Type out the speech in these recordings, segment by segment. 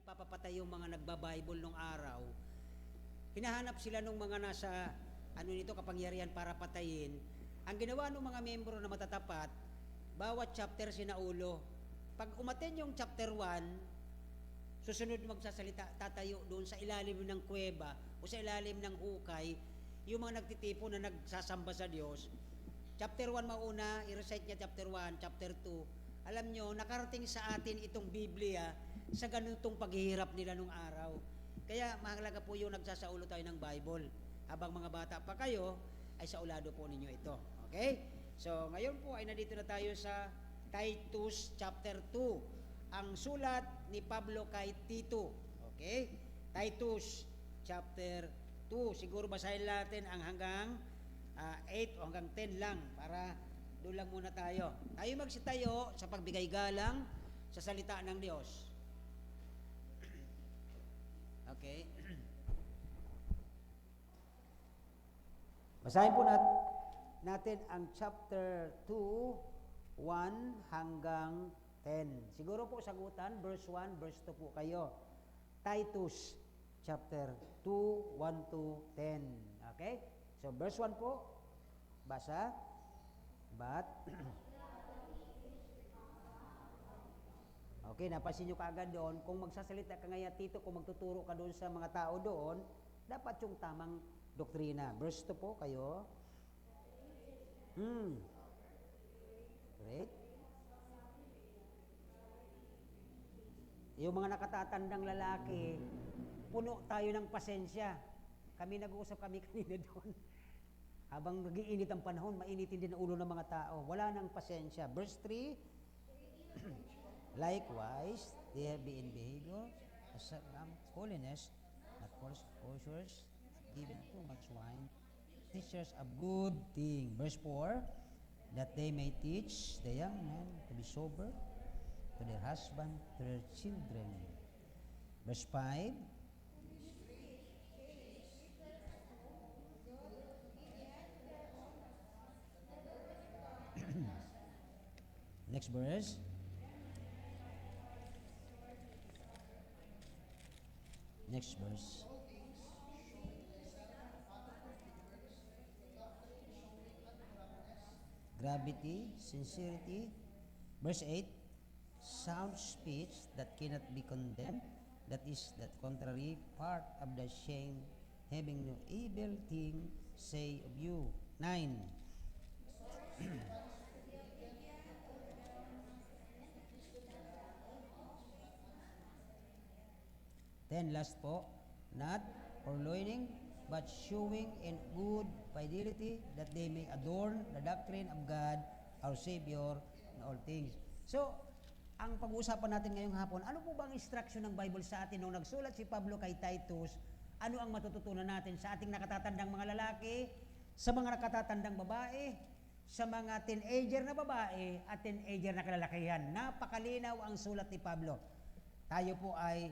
nagpapapatay yung mga nagba-Bible nung araw, hinahanap sila nung mga nasa kapangyarihan para patayin. Ang ginawa ng mga membro na matatapat, bawat chapter sinaulo. Pag umaten yung chapter 1, susunod magsasalita, tatayo doon sa ilalim ng kuweba o sa ilalim ng hukay, yung mga nagtitipo na nagsasamba sa Diyos. Chapter 1 mauna, i-recite niya chapter 1, chapter 2. Alam nyo, nakarating sa atin itong Biblia sa ganitong paghihirap nila nung araw. Kaya mahalaga po yung nagsasaulo tayo ng Bible. Habang mga bata pa kayo, ay saulado po ninyo ito. Okay? So, ngayon po ay nandito na tayo sa Titus chapter 2. Ang sulat ni Pablo kay Tito. Okay? Titus chapter 2. Siguro basahin natin ang hanggang 8 o hanggang 10 lang para doon lang muna tayo. Tayo magsitayo sa pagbigay galang sa salita ng Diyos. Okay? Basahin po natin ang chapter 2, 1 hanggang 10. Siguro po sagutan, verse 1, verse 2 po kayo. Titus chapter 2, 1 to 10. Okay? So, verse 1 po, basa. But, okay, napansin nyo kaagad doon, kung magsasalita ka ngayon, Tito, kung magtuturo ka doon sa mga tao doon, dapat yung tamang doktrina. Verse 2 po kayo. Great. Yung mga nakatatandang lalaki, puno tayo ng pasensya. Nag-uusap kami kanina doon. Habang nag-iinit ang panahon, mainitin din ang ulo ng mga tao. Wala nang pasensya. Verse 3, likewise, they have been behavior, as holiness, not poseurs, given too much wine, teachers of good thing. Verse 4, that they may teach the young men to be sober, to their husband, to their children. Verse 5, next verse. Next verse. Gravity, sincerity. Verse 8. Sound speech that cannot be condemned, that is the contrary part of the shame, having no evil thing say of you. 9. Then last po, not purloining, but showing in good fidelity, that they may adorn the doctrine of God, our Savior, in all things. So, ang pag-uusapan natin ngayong hapon, ano po ba ang instruction ng Bible sa atin nung nagsulat si Pablo kay Titus? Ano ang matututunan natin sa ating nakatatandang mga lalaki, sa mga nakatatandang babae, sa mga teenager na babae at teenager na kalalakihan? Napakalinaw ang sulat ni Pablo. Tayo po ay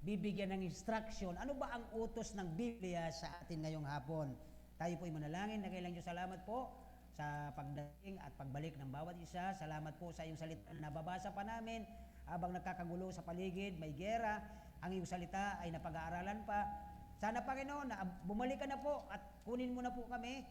bibigyan ng instruction. Ano ba ang utos ng Biblia sa atin ngayong hapon? Tayo po ay manalangin. Nagailang Diyos, salamat po sa pagdating at pagbalik ng bawat isa. Salamat po sa iyong salita na nababasa pa namin habang nagkakagulo sa paligid, may gera. Ang iyong salita ay napag-aaralan pa. Sana, Panginoon, na bumalik ka na po at kunin mo na po kami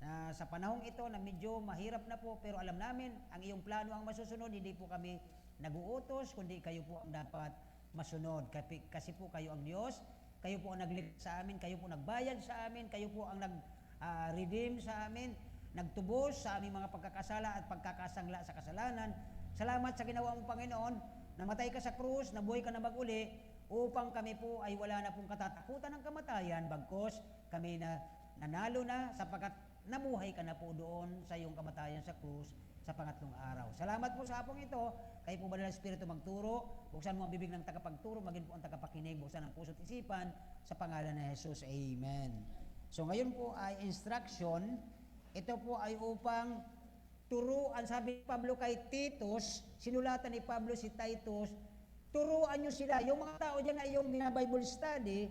na sa panahong ito na medyo mahirap na po, pero alam namin ang iyong plano ang masusunod. Hindi po kami nag-uutos, kundi kayo po ang dapat masunod. Kasi po kayo ang Diyos, kayo po ang naglikha sa amin, kayo po nagbayad sa amin, kayo po ang nag-redeem sa amin, nagtubos sa aming mga pagkakasala at pagkakasangla sa kasalanan. Salamat sa ginawa mo, Panginoon. Namatay ka sa krus, nabuhay ka na mag-uli, upang kami po ay wala na pong katatakutan ng kamatayan, bagkos kami na nanalo na sapagkat nabuhay ka na po doon sa iyong kamatayan sa krus sa pangatlong araw. Salamat po sa hapong ito. Kayo po ba ng Espiritu magturo? Buksan mo ang bibig ng tagapagturo, maging po ang tagapakinig, buksan ang puso't isipan sa pangalan ni Jesus. Amen. So ngayon po ay instruction. Ito po ay upang turuan, sabi ni Pablo kay Titus, sinulatan ni Pablo si Titus, turuan nyo sila. Yung mga tao dyan na yung Bible study,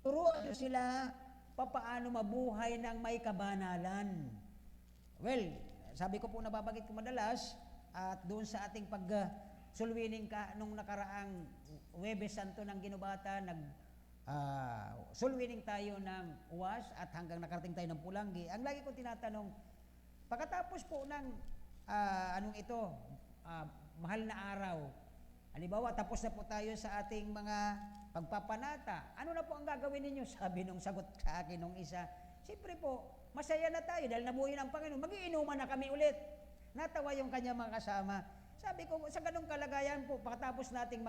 turuan nyo sila papaano mabuhay ng may kabanalan. Well, sabi ko po, nababagit ko madalas, at doon sa ating sulwining ka nung nakaraang Huwebes Santo ng Ginubata, sulwining tayo ng UWAS at hanggang nakarating tayo ng Pulangi. Ang lagi kong tinatanong, pagkatapos po ng mahal na araw, halimbawa tapos na po tayo sa ating mga pagpapanata, ano na po ang gagawin ninyo? Sabi nung sagot sa akin nung isa, siyempre po, masaya na tayo dahil nabuhay ng Panginoon, magiinuman na kami ulit. Natawa yung kanya mga kasama. Sabi ko, sa ganung kalagayan po, pagkatapos nating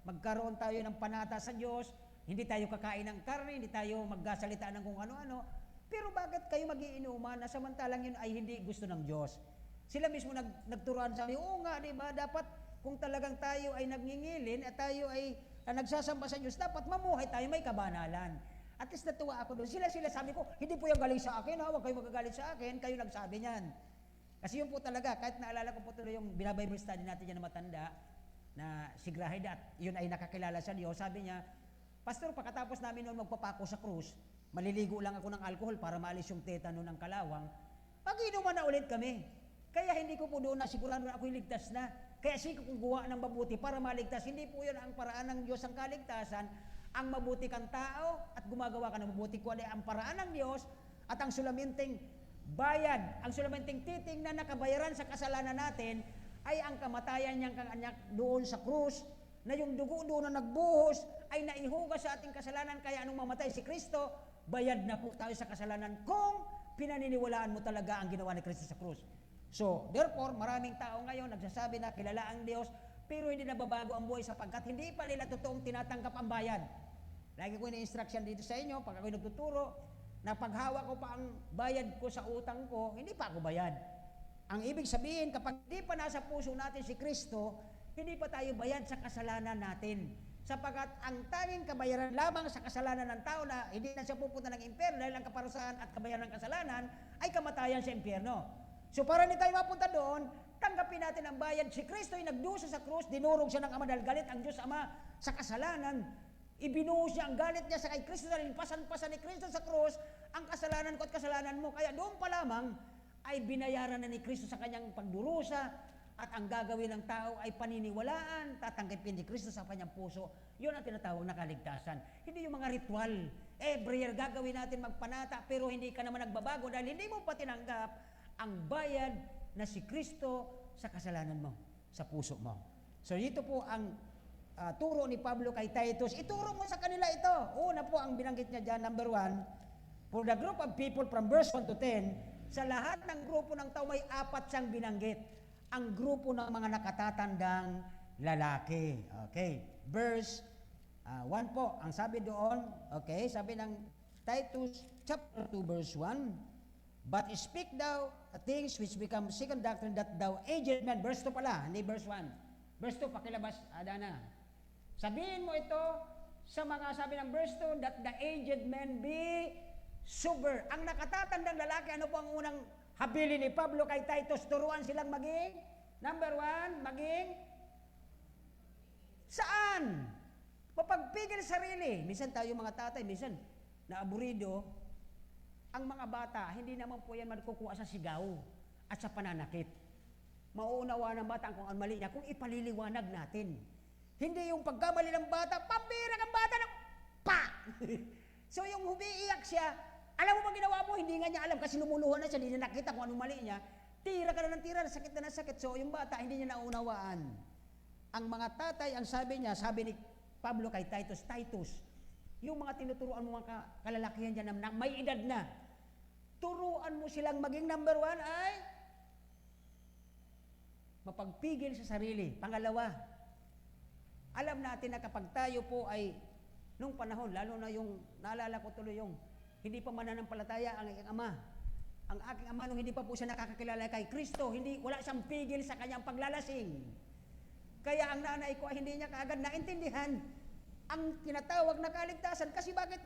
magkaroon tayo ng panata sa Diyos, hindi tayo kakain ng karne, hindi tayo magsasalita ng kung ano-ano, pero bakit kayo magiinuman na samantalang yun ay hindi gusto ng Diyos? Sila mismo nagturuan sa amin, oo nga, di ba, dapat kung talagang tayo ay nagngingilin at tayo ay nagsasamba sa Diyos, dapat mamuhay tayo may kabanalan. At least natuwa ako doon. Sila sabi ko, hindi po yung galing sa akin, huwag kayo magagalit sa akin, kayo nagsabi niyan. Kasi yun po talaga, kahit naalala ko po tuloy yung binabible study natin dyan na matanda, na si Grahida, at yun ay nakakilala sa Diyos, sabi niya, Pastor, pagkatapos namin noon magpapako sa krus, maliligo lang ako ng alcohol para maalis yung tetano ng kalawang, pag-inuman na ulit kami. Kaya hindi ko po doon nasigurado na ako'y ligtas na. Kaya sige kung gawa ng mabuti para maligtas. Hindi po yun ang paraan ng Diyos ang kaligtasan. Ang mabuti kang tao at gumagawa ka ng mabuti ko ay ang paraan ng Diyos at ang sulaminting bayad, ang sulaminting titing na nakabayaran sa kasalanan natin ay ang kamatayan niyang kaanak doon sa krus, na yung dugo doon na nagbuhos ay naihugas sa ating kasalanan. Kaya anong mamatay si Kristo, bayad na po tayo sa kasalanan kung pinaniniwalaan mo talaga ang ginawa ni Kristo sa krus. So, therefore, maraming tao ngayon nagsasabi na kilala ang Diyos, pero hindi nababago ang buhay sapagkat hindi pa nila totoong tinatanggap ang bayad. Lagi ko na-instruction dito sa inyo, pag ako'y nagtuturo, na paghawak ko pa ang bayad ko sa utang ko, hindi pa ako bayad. Ang ibig sabihin, kapag hindi pa nasa puso natin si Kristo, hindi pa tayo bayad sa kasalanan natin. Sapagkat ang tanging kabayaran lamang sa kasalanan ng tao na hindi na siya pupunta ng impyerno dahil ang kaparusahan at kabayaran ng kasalanan ay kamatayan sa impyerno. So para hindi tayo mapunta doon, tanggapin natin ang bayad. Si Kristo ay nagdusa sa krus, dinurog siya ng Ama dahil galit ang Diyos Ama sa kasalanan. Ibinuhos niya ang galit niya sa kay Kristo dahil pasan-pasan ni Kristo sa krus ang kasalanan ko at kasalanan mo. Kaya doon pa lamang ay binayaran na ni Kristo sa kanyang pagdurusa at ang gagawin ng tao ay paniniwalaan, tatanggapin ni Kristo sa kanyang puso. Yun ang tinatawag na kaligtasan. Hindi yung mga ritual. Every year gagawin natin magpanata pero hindi ka naman nagbabago dahil hindi mo pa tinanggap ang bayad na si Kristo sa kasalanan mo, sa puso mo. So dito po ang turo ni Pablo kay Titus. Ituro mo sa kanila ito. Una po ang binanggit niya dyan, number 1, for the group of people from verse 1 to 10, sa lahat ng grupo ng tao may 4 siyang binanggit. Ang grupo ng mga nakatatandang lalaki. Okay. Verse 1 po, ang sabi doon, okay, sabi ng Titus chapter 2 verse 1, but speak thou things which become second doctrine that thou aged men. Verse 2 pala, hindi verse 1. Verse 2, pakilabas, Adana. Sabihin mo ito sa mga sabi ng verse 2, that the aged men be sober. Ang nakatatandang lalaki, ano po ang unang habilin ni Pablo kay Titus? Turuan silang maging, number 1, maging, saan? Mapagpigil sarili. Minsan tayo mga tatay, minsan naaburido, ang mga bata, hindi naman po yan magkukuha sa sigaw at sa pananakit. Mauunawa ng bata kung ang mali niya, kung ipaliliwanag natin. Hindi yung pagkamali ng bata, pambira ng bata ng pa! So yung humiiyak siya, alam mo ba ginawa mo? Hindi nga niya alam kasi lumuluhan na siya, hindi niya nakita kung anong mali niya. Tira ka na ng tira, sakit na sakit. So yung bata, hindi niya naunawaan. Ang mga tatay, ang sabi niya, sabi ni Pablo kay Titus, Titus, yung mga tinuturuan mo mga kalalakihan dyan na may edad na, turuan mo silang maging number 1 ay mapagpigil sa sarili. Pangalawa, alam natin na kapag tayo po ay, nung panahon, lalo na yung, naalala ko tuloy yung, hindi pa mananampalataya ang aking ama. Ang aking ama, nung hindi pa po siya nakakakilala kay Kristo, wala siyang pigil sa kanyang paglalasing. Kaya ang nanay ko ay hindi niya kaagad naintindihan ang tinatawag na kaligtasan. Kasi bakit?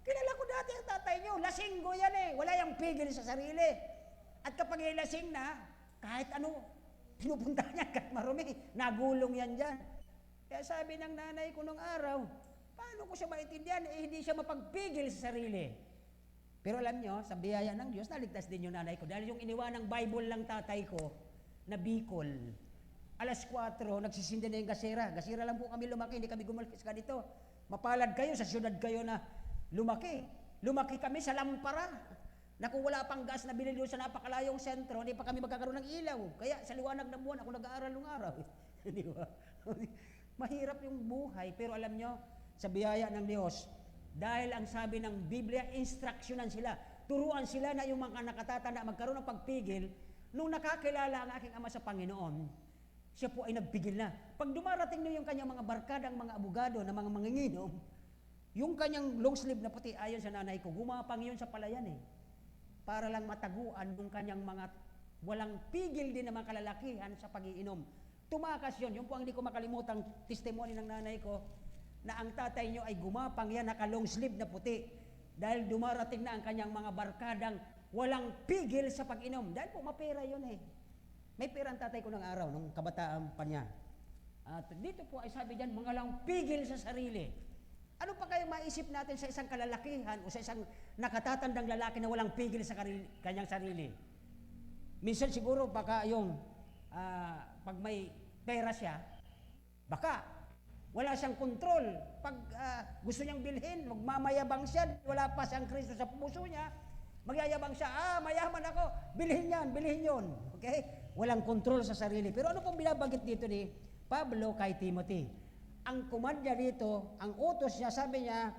Kilala ko dati ang tatay niyo, lasinggo yan eh. Wala yung pigil sa sarili. At kapag lasing na, kahit ano, pinupunta niya, kahit marumi, nagulong yan dyan. Kaya sabi ng nanay ko nung araw, paano ko siya maintindihan? Eh, hindi siya mapagpigil sa sarili. Pero alam nyo, sa biyaya ng Diyos, naligtas din yung nanay ko. Dahil yung iniwan ng Bible lang tatay ko, na Bicol. Alas 4, nagsisindi na yung gasera. Gasera lang po kami lumaki, hindi kami gumalkis ka dito. Mapalad kayo, sa syudad kayo na lumaki. Lumaki kami sa lampara. Na kung wala pang gas na binili sa napakalayong sentro, hindi pa kami magkakaroon ng ilaw. Kaya sa liwanag ng buwan, ako nag-aaral nung araw. Di ba? Mahirap yung buhay, pero alam nyo, sa biyaya ng Diyos, dahil ang sabi ng Biblia, instruksyonan sila. Turuan sila na yung mga nakatatanda magkaroon ng pagpigil. Nung nakakilala ang aking ama sa Panginoon, siya po ay nagpigil na. Pag dumarating na yung kanyang mga barkadang mga abogado na mga manginginom, yung kanyang long sleeve na puti, ayon sa nanay ko, gumapang yun sa palayan eh. Para lang mataguan yung kanyang mga walang pigil din na mga kalalakihan sa pag-iinom. Tumakas yun. Yung po ang hindi ko makalimutang testimony ng nanay ko, na ang tatay nyo ay gumapang yan, naka long sleeve na puti. Dahil dumarating na ang kanyang mga barkadang walang pigil sa pag-inom. Dahil po mapera yun eh. May pera ang tatay ko ng araw, nung kabataan pa niya. At dito po ay sabi diyan, mga lang pigil sa sarili. Ano pa kayo maisip natin sa isang kalalakihan o sa isang nakatatandang lalaki na walang pigil sa kanyang sarili? Minsan siguro baka yung pag may pera siya, baka wala siyang kontrol. Pag gusto niyang bilhin, magmamayabang siya, wala pa siyang Kristo sa puso niya, magyayabang siya, mayaman ako, bilhin yun. Okay? Walang kontrol sa sarili. Pero ano pong binabanggit dito ni Pablo kay Timothy? Ang command niya dito, ang utos niya, sabi niya,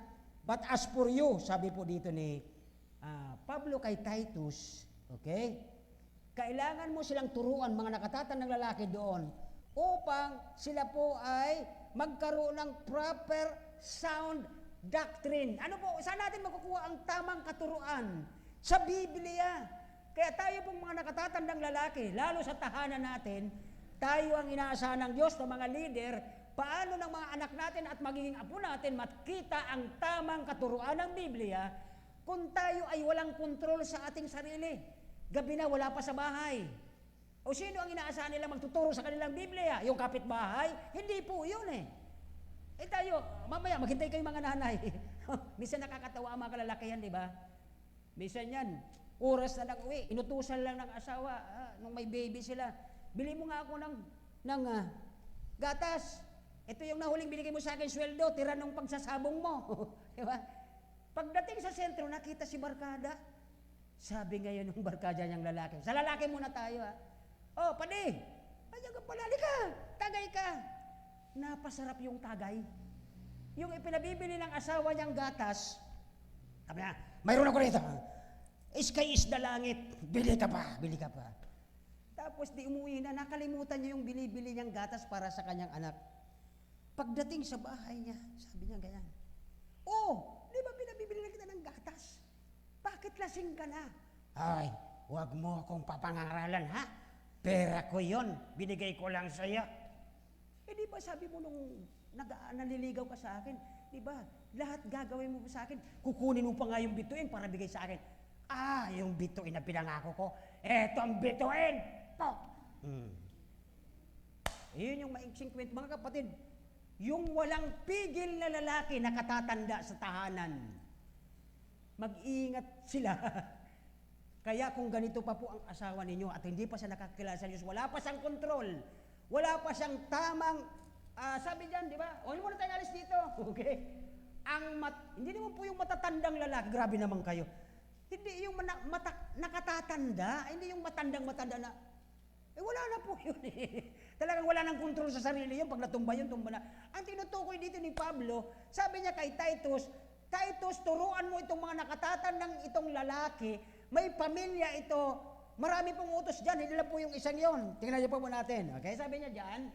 but as for you, sabi po dito ni Pablo kay Titus, okay? Kailangan mo silang turuan, mga nakatatandang lalaki doon, upang sila po ay magkaroon ng proper sound doctrine. Ano po, saan natin makukuha ang tamang katuruan? Sa Biblia. Kaya tayo pong mga nakatatandang lalaki, lalo sa tahanan natin, tayo ang inaasahan ng Diyos ng mga leader, paano ng mga anak natin at magiging apo natin makita ang tamang katuruan ng Biblia kung tayo ay walang kontrol sa ating sarili. Gabi na wala pa sa bahay. O sino ang inaasahan nila magtuturo sa kanilang Biblia? Yung kapitbahay? Hindi po yun eh. Eh tayo, mamaya maghintay kayo mga nanay. Minsan nakakatawa ang mga kalalakihan, di ba? Minsan yan, oras na nag-uwi, inutusan lang ng asawa, nung may baby sila, bili mo nga ako ng gatas. Ito yung nahuling binigay mo sa akin sweldo, tira nung pagsasabong mo. Diba? Pagdating sa sentro, nakita si barkada. Sabi ngayon ng barkada niyang lalaki, sa lalaki muna tayo Oh, padi, ayan ka pala, ka, tagay ka. Napasarap yung tagay. Yung ipinabibili ng asawa niyang gatas, sabi niya, mayroon ako rito. Sky is the langit. Bili ka pa. Tapos di umuwi na, nakalimutan niya yung binibili niyang gatas para sa kanyang anak. Pagdating sa bahay niya, sabi niya ganyan, di ba pinabibili na kita ng gatas? Bakit lasing ka na? Ay, huwag mo akong papangaralan, ha? Pera ko yon, binigay ko lang sa'yo. Di ba sabi mo nung naliligaw ka sa akin, di ba, lahat gagawin mo sa akin, kukunin mo pa nga yung bituin para bigay sa akin. Yung bituin na pinangako ko, eto ang bituin! Iyon yung maiksing kwento. Mga kapatid, yung walang pigil na lalaki na katatanda sa tahanan, mag-iingat sila. Kaya kung ganito pa po ang asawa ninyo at hindi pa siya nakakilala sa Diyos, wala pa siyang kontrol, wala pa siyang tamang, sabi dyan, di ba? Hindi mo na tayo alis dito. Okay? Hindi naman po yung matatandang lalaki, grabe naman kayo. Hindi yung nakatatanda, hindi yung matandang-matanda na, wala na po yun eh. Talagang wala nang kontrol sa sarili yun. Pag natumba yun, tumba na. Ang tinutukoy dito ni Pablo, sabi niya kay Titus, turuan mo itong mga nakatatandang itong lalaki, may pamilya ito, marami pong utos dyan, hindi lang po yung isang yon. Tingnan niyo po natin. Okay, sabi niya dyan,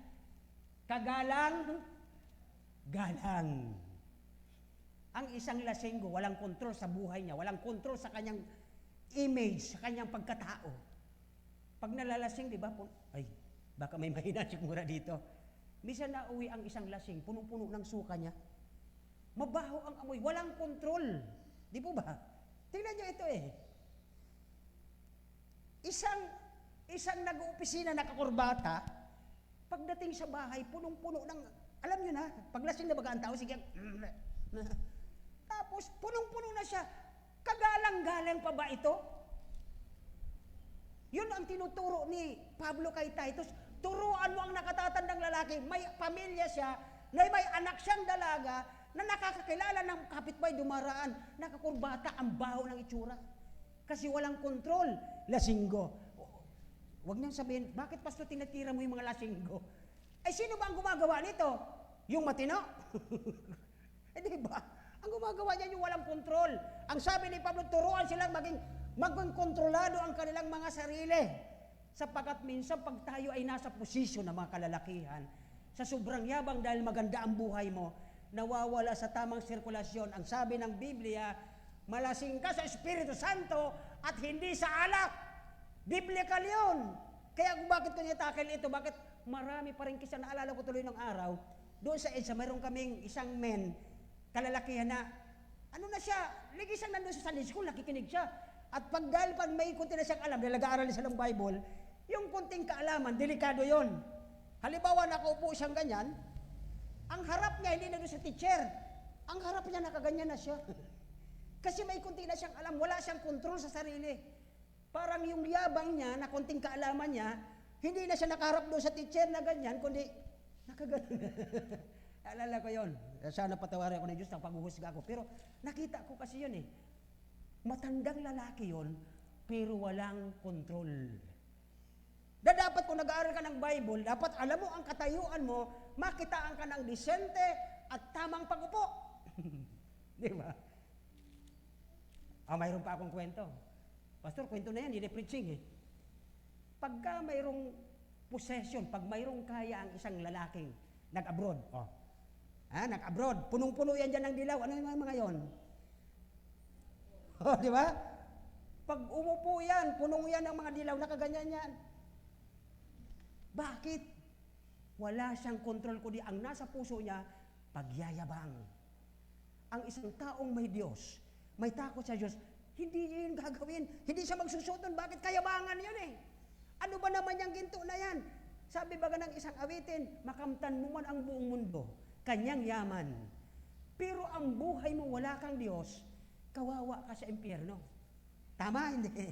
galang. Ang isang lasenggo, walang kontrol sa buhay niya, walang kontrol sa kanyang image, sa kanyang pagkatao. Pag nalalasing, di ba, baka may mahina sigmura dito. Minsan na uwi ang isang lasing, punong-puno ng suka niya. Mabaho ang amoy, walang kontrol. Di po ba? Tingnan niyo ito eh. Isang nag-uopisina nakakurbata, pagdating sa bahay, punong-puno ng, alam niyo na, pag lasing na baga ang tao, sige, tapos punong-puno na siya. Kagalang-galang pa ba ito? Yun ang tinuturo ni Pablo kay Titus. turuan mo ang nakatatandang lalaki, may pamilya siya, na may anak siyang dalaga, na nakakakilala ng kapitbahay dumaraan, nakakurbata ang baho ng itsura. Kasi walang kontrol, lasinggo. Huwag niyang sabihin, bakit pasto tinatira mo yung mga lasinggo? Ay, sino ba ang gumagawa nito? Yung matino? Eh, di ba? Ang gumagawa niya yung walang kontrol. Ang sabi ni Pablo, turuan silang maging kontrolado ang kanilang mga sarili. Sapagkat minsan pag tayo ay nasa posisyon ng mga kalalakihan, sa sobrang yabang dahil maganda ang buhay mo, nawawala sa tamang sirkulasyon. Ang sabi ng Biblia, malasing ka sa Espiritu Santo at hindi sa alak. Biblical yun. Kaya kung bakit ko niya-tackle ito, bakit marami pa rin kasi naalala ko tuloy ng araw, doon sa EDSA, mayroon kaming isang men, kalalakihan na, ano na siya, ligisang nandun sa Sunday School, nakikinig siya. At pag dahil pag may kunti na siyang alam, dahil nag-aaral siya ng Bible, yung kunting kaalaman, delikado yon. Halimbawa, nakaupo siyang ganyan, ang harap niya, hindi na doon sa teacher, ang harap niya nakaganyan na siya. Kasi may kunti na siyang alam, wala siyang kontrol sa sarili. Parang yung yabang niya, na kunting kaalaman niya, hindi na siya nakaharap doon sa teacher na ganyan, kundi nakaganon. Alala ko yon. Sana patawarin ako ng Diyos ng paghuhusga ako. Pero nakita ko kasi yun eh. Matandang lalaki yon, pero walang kontrol. Dapat kung nag-aaral ka ng Bible, dapat alam mo ang katayuan mo, makitaan ka ng disente at tamang pag-upo. Di ba? Mayroon pa akong kwento. Pastor, kwento na yan, hindi preaching eh. Pagka mayroong possession, pag mayroong kaya ang isang lalaking nag-abroad, nag-abroad, punong-puno yan dyan ng dilaw, ano yung mga yon? Di ba? Pag umupo yan, punong yan ng mga dilaw, nakaganyan yan. Bakit? Wala siyang kontrol, kundi ang nasa puso niya, pagyayabang. Ang isang taong may Diyos, may takot sa Diyos, hindi niya yun gagawin. Hindi siya magsusuton. Bakit? Kayabangan yun eh. Ano ba naman yung ginto na yan? Sabi baga ng isang awitin, makamtan mo man ang buong mundo, kanyang yaman. Pero ang buhay mo wala kang Diyos, kawawa ka sa impyerno. Tama, hindi?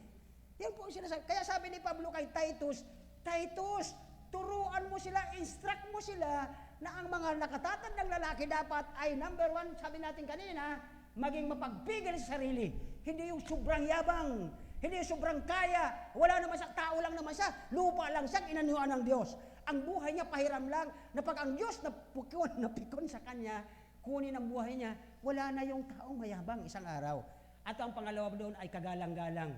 Yan po ang sinasabi. Kaya sabi ni Pablo kay Titus, Titus, turuan mo sila, instruct mo sila na ang mga nakatatandang lalaki dapat ay number one, sabi natin kanina, maging mapagpigil sa sarili. Hindi yung sobrang yabang, hindi yung sobrang kaya, wala naman siya, tao lang naman siya, lupa lang siya, inanuhan ng Diyos. Ang buhay niya pahiram lang, na pag ang Diyos napikon sa kanya, kunin ang buhay niya, wala na yung taong mayabang isang araw. At ang pangalawa doon ay kagalang-galang.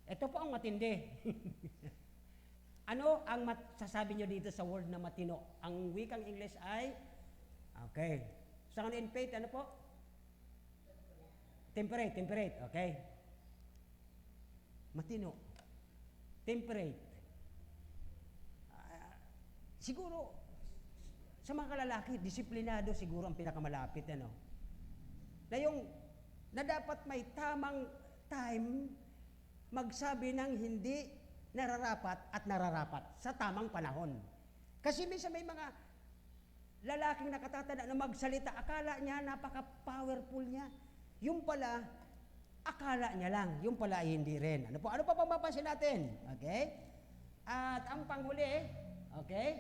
Ito po ang matindi. Ano ang sasabi nyo dito sa word na matino? Ang wikang English ay, okay. Sound in faith, ano po? Temperate, okay. Matino. Temperate. Siguro, sa mga kalalaki, disiplinado siguro ang pinakamalapit, ano? Na dapat may tamang time magsabi ng hindi nararapat at nararapat sa tamang panahon. Kasi minsan may mga lalaking nakatatanda na magsalita, akala niya napaka-powerful niya. Yung pala, akala niya lang. Yung pala ay hindi rin. Ano pa bang mapapansin natin? Okay? At ang panghuli, okay?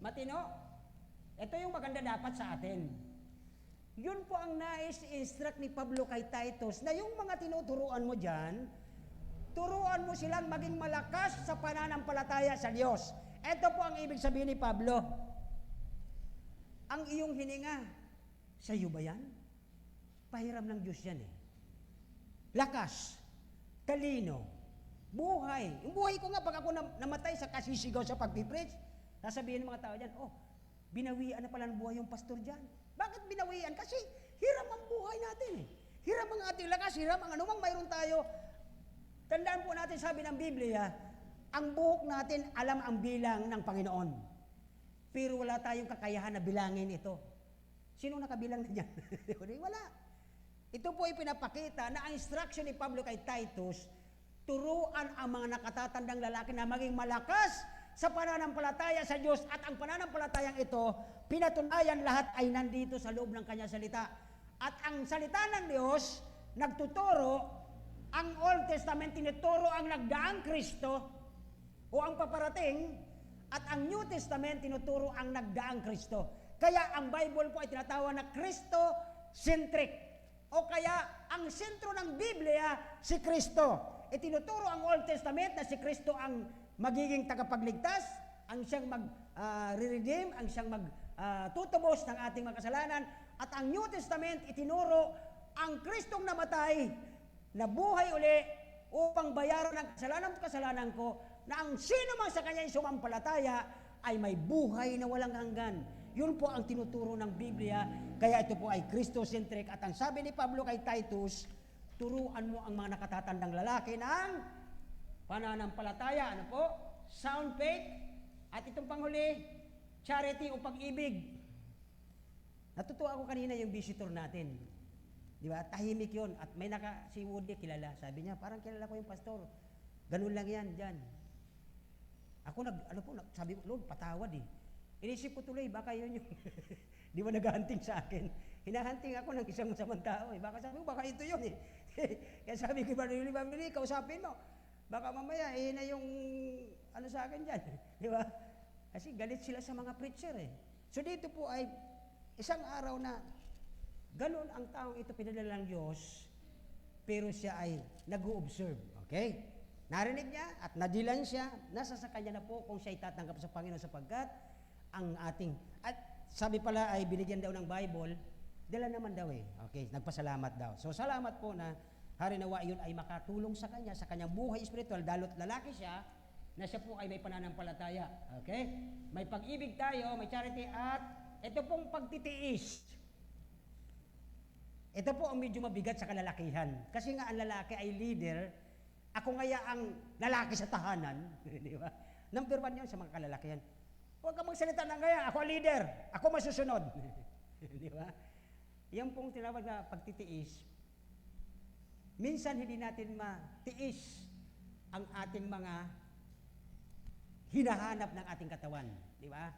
Matino, ito yung maganda dapat sa atin. Yun po ang nais-instruct ni Pablo kay Titus, na yung mga tinuturuan mo dyan, turuan mo silang maging malakas sa pananampalataya sa Diyos. Ito po ang ibig sabihin ni Pablo. Ang iyong hininga, sa iyo ba yan? Pahiram ng Diyos yan eh. Lakas, talino, buhay. Yung buhay ko nga, pag ako namatay sa kasisigaw sa pagpipreach, sasabihin ng mga tao dyan, binawian na pala ng buhay yung pastor dyan. Bakit binawian? Kasi hiram ang buhay natin eh. Hiram ang ating lakas, hiram ang anumang mayroon tayo. Tandaan po natin, sabi ng Biblia, ang buhok natin alam ang bilang ng Panginoon. Pero wala tayong kakayahan na bilangin ito. Sino nakabilang na dyan? Wala. Ito po ay pinapakita na ang instruction ni Pablo kay Titus, turuan ang mga nakatatandang lalaki na maging malakas sa pananampalataya sa Diyos, at ang pananampalatayang ito, pinatunayan lahat ay nandito sa loob ng kanyang salita. At ang salita ng Diyos, nagtuturo, ang Old Testament tinuturo ang nagdaang Kristo o ang paparating, At ang New Testament, tinuturo ang nagdaang Kristo. Kaya ang Bible po ay tinatawag na Christo-centric. O kaya, ang sentro ng Biblia, si Kristo. Itinuturo ang Old Testament na si Kristo ang magiging tagapagligtas, ang siyang mag-redeem, ang siyang mag-tutubos ng ating mga kasalanan. At ang New Testament, itinuro ang Kristong namatay, na buhay uli upang bayaran ang kasalanan ko, na ang sino man sa kanya sumampalataya ay may buhay na walang hanggan. Yun po ang tinuturo ng Biblia, kaya ito po ay Christocentric. At ang sabi ni Pablo kay Titus, turuan mo ang mga nakatatandang lalaki ng pananampalataya. Ano po? Sound faith. At itong panghuli, charity o pag-ibig. Natutuwa ako kanina yung visitor natin. Di ba? Tahimik yun. At may si Woody kilala. Sabi niya, parang kilala ko yung pastor. Ganun lang yan, dyan. Ako sabi ko, Lord, patawad eh. Inisip ko tuloy, baka yun yung, di ba naghahanting sa akin? Hinahanting ako ng isang masamang tao eh. Baka sabi ko, baka ito yun eh. Kaya sabi ko, Brother, kausapin mo. Baka mamaya, na yung, sa akin dyan. Di ba? Kasi galit sila sa mga preacher eh. So dito po ay, isang araw na, ganun ang taong ito pinadala ng Diyos, pero siya ay nag-o-observe. Okay? Narinig niya at nadilan siya, nasa sa kanya na po kung siya ay tatanggap sa Panginoon sapagkat ang ating, at sabi pala ay binigyan daw ng Bible, dala naman daw eh. Okay, nagpasalamat daw. So salamat po na harinawa yun ay makatulong sa kanya, sa kanyang buhay spiritual, dalo't lalaki siya, na siya po ay may pananampalataya. Okay? May pag-ibig tayo, may charity at ito pong pagtitiis. Ito po ang medyo mabigat sa kalalakihan. Kasi nga ang lalaki ay leader, ako ngaya ang lalaki sa tahanan. Di ba? Number 1 yun sa mga kalalakihan. Huwag kang magsalita ng gaya, ako ang leader, ako masusunod. Di ba? Yan pong tinawag na pagtitiis. Minsan hindi natin matiis ang ating mga hinahanap ng ating katawan. Di ba?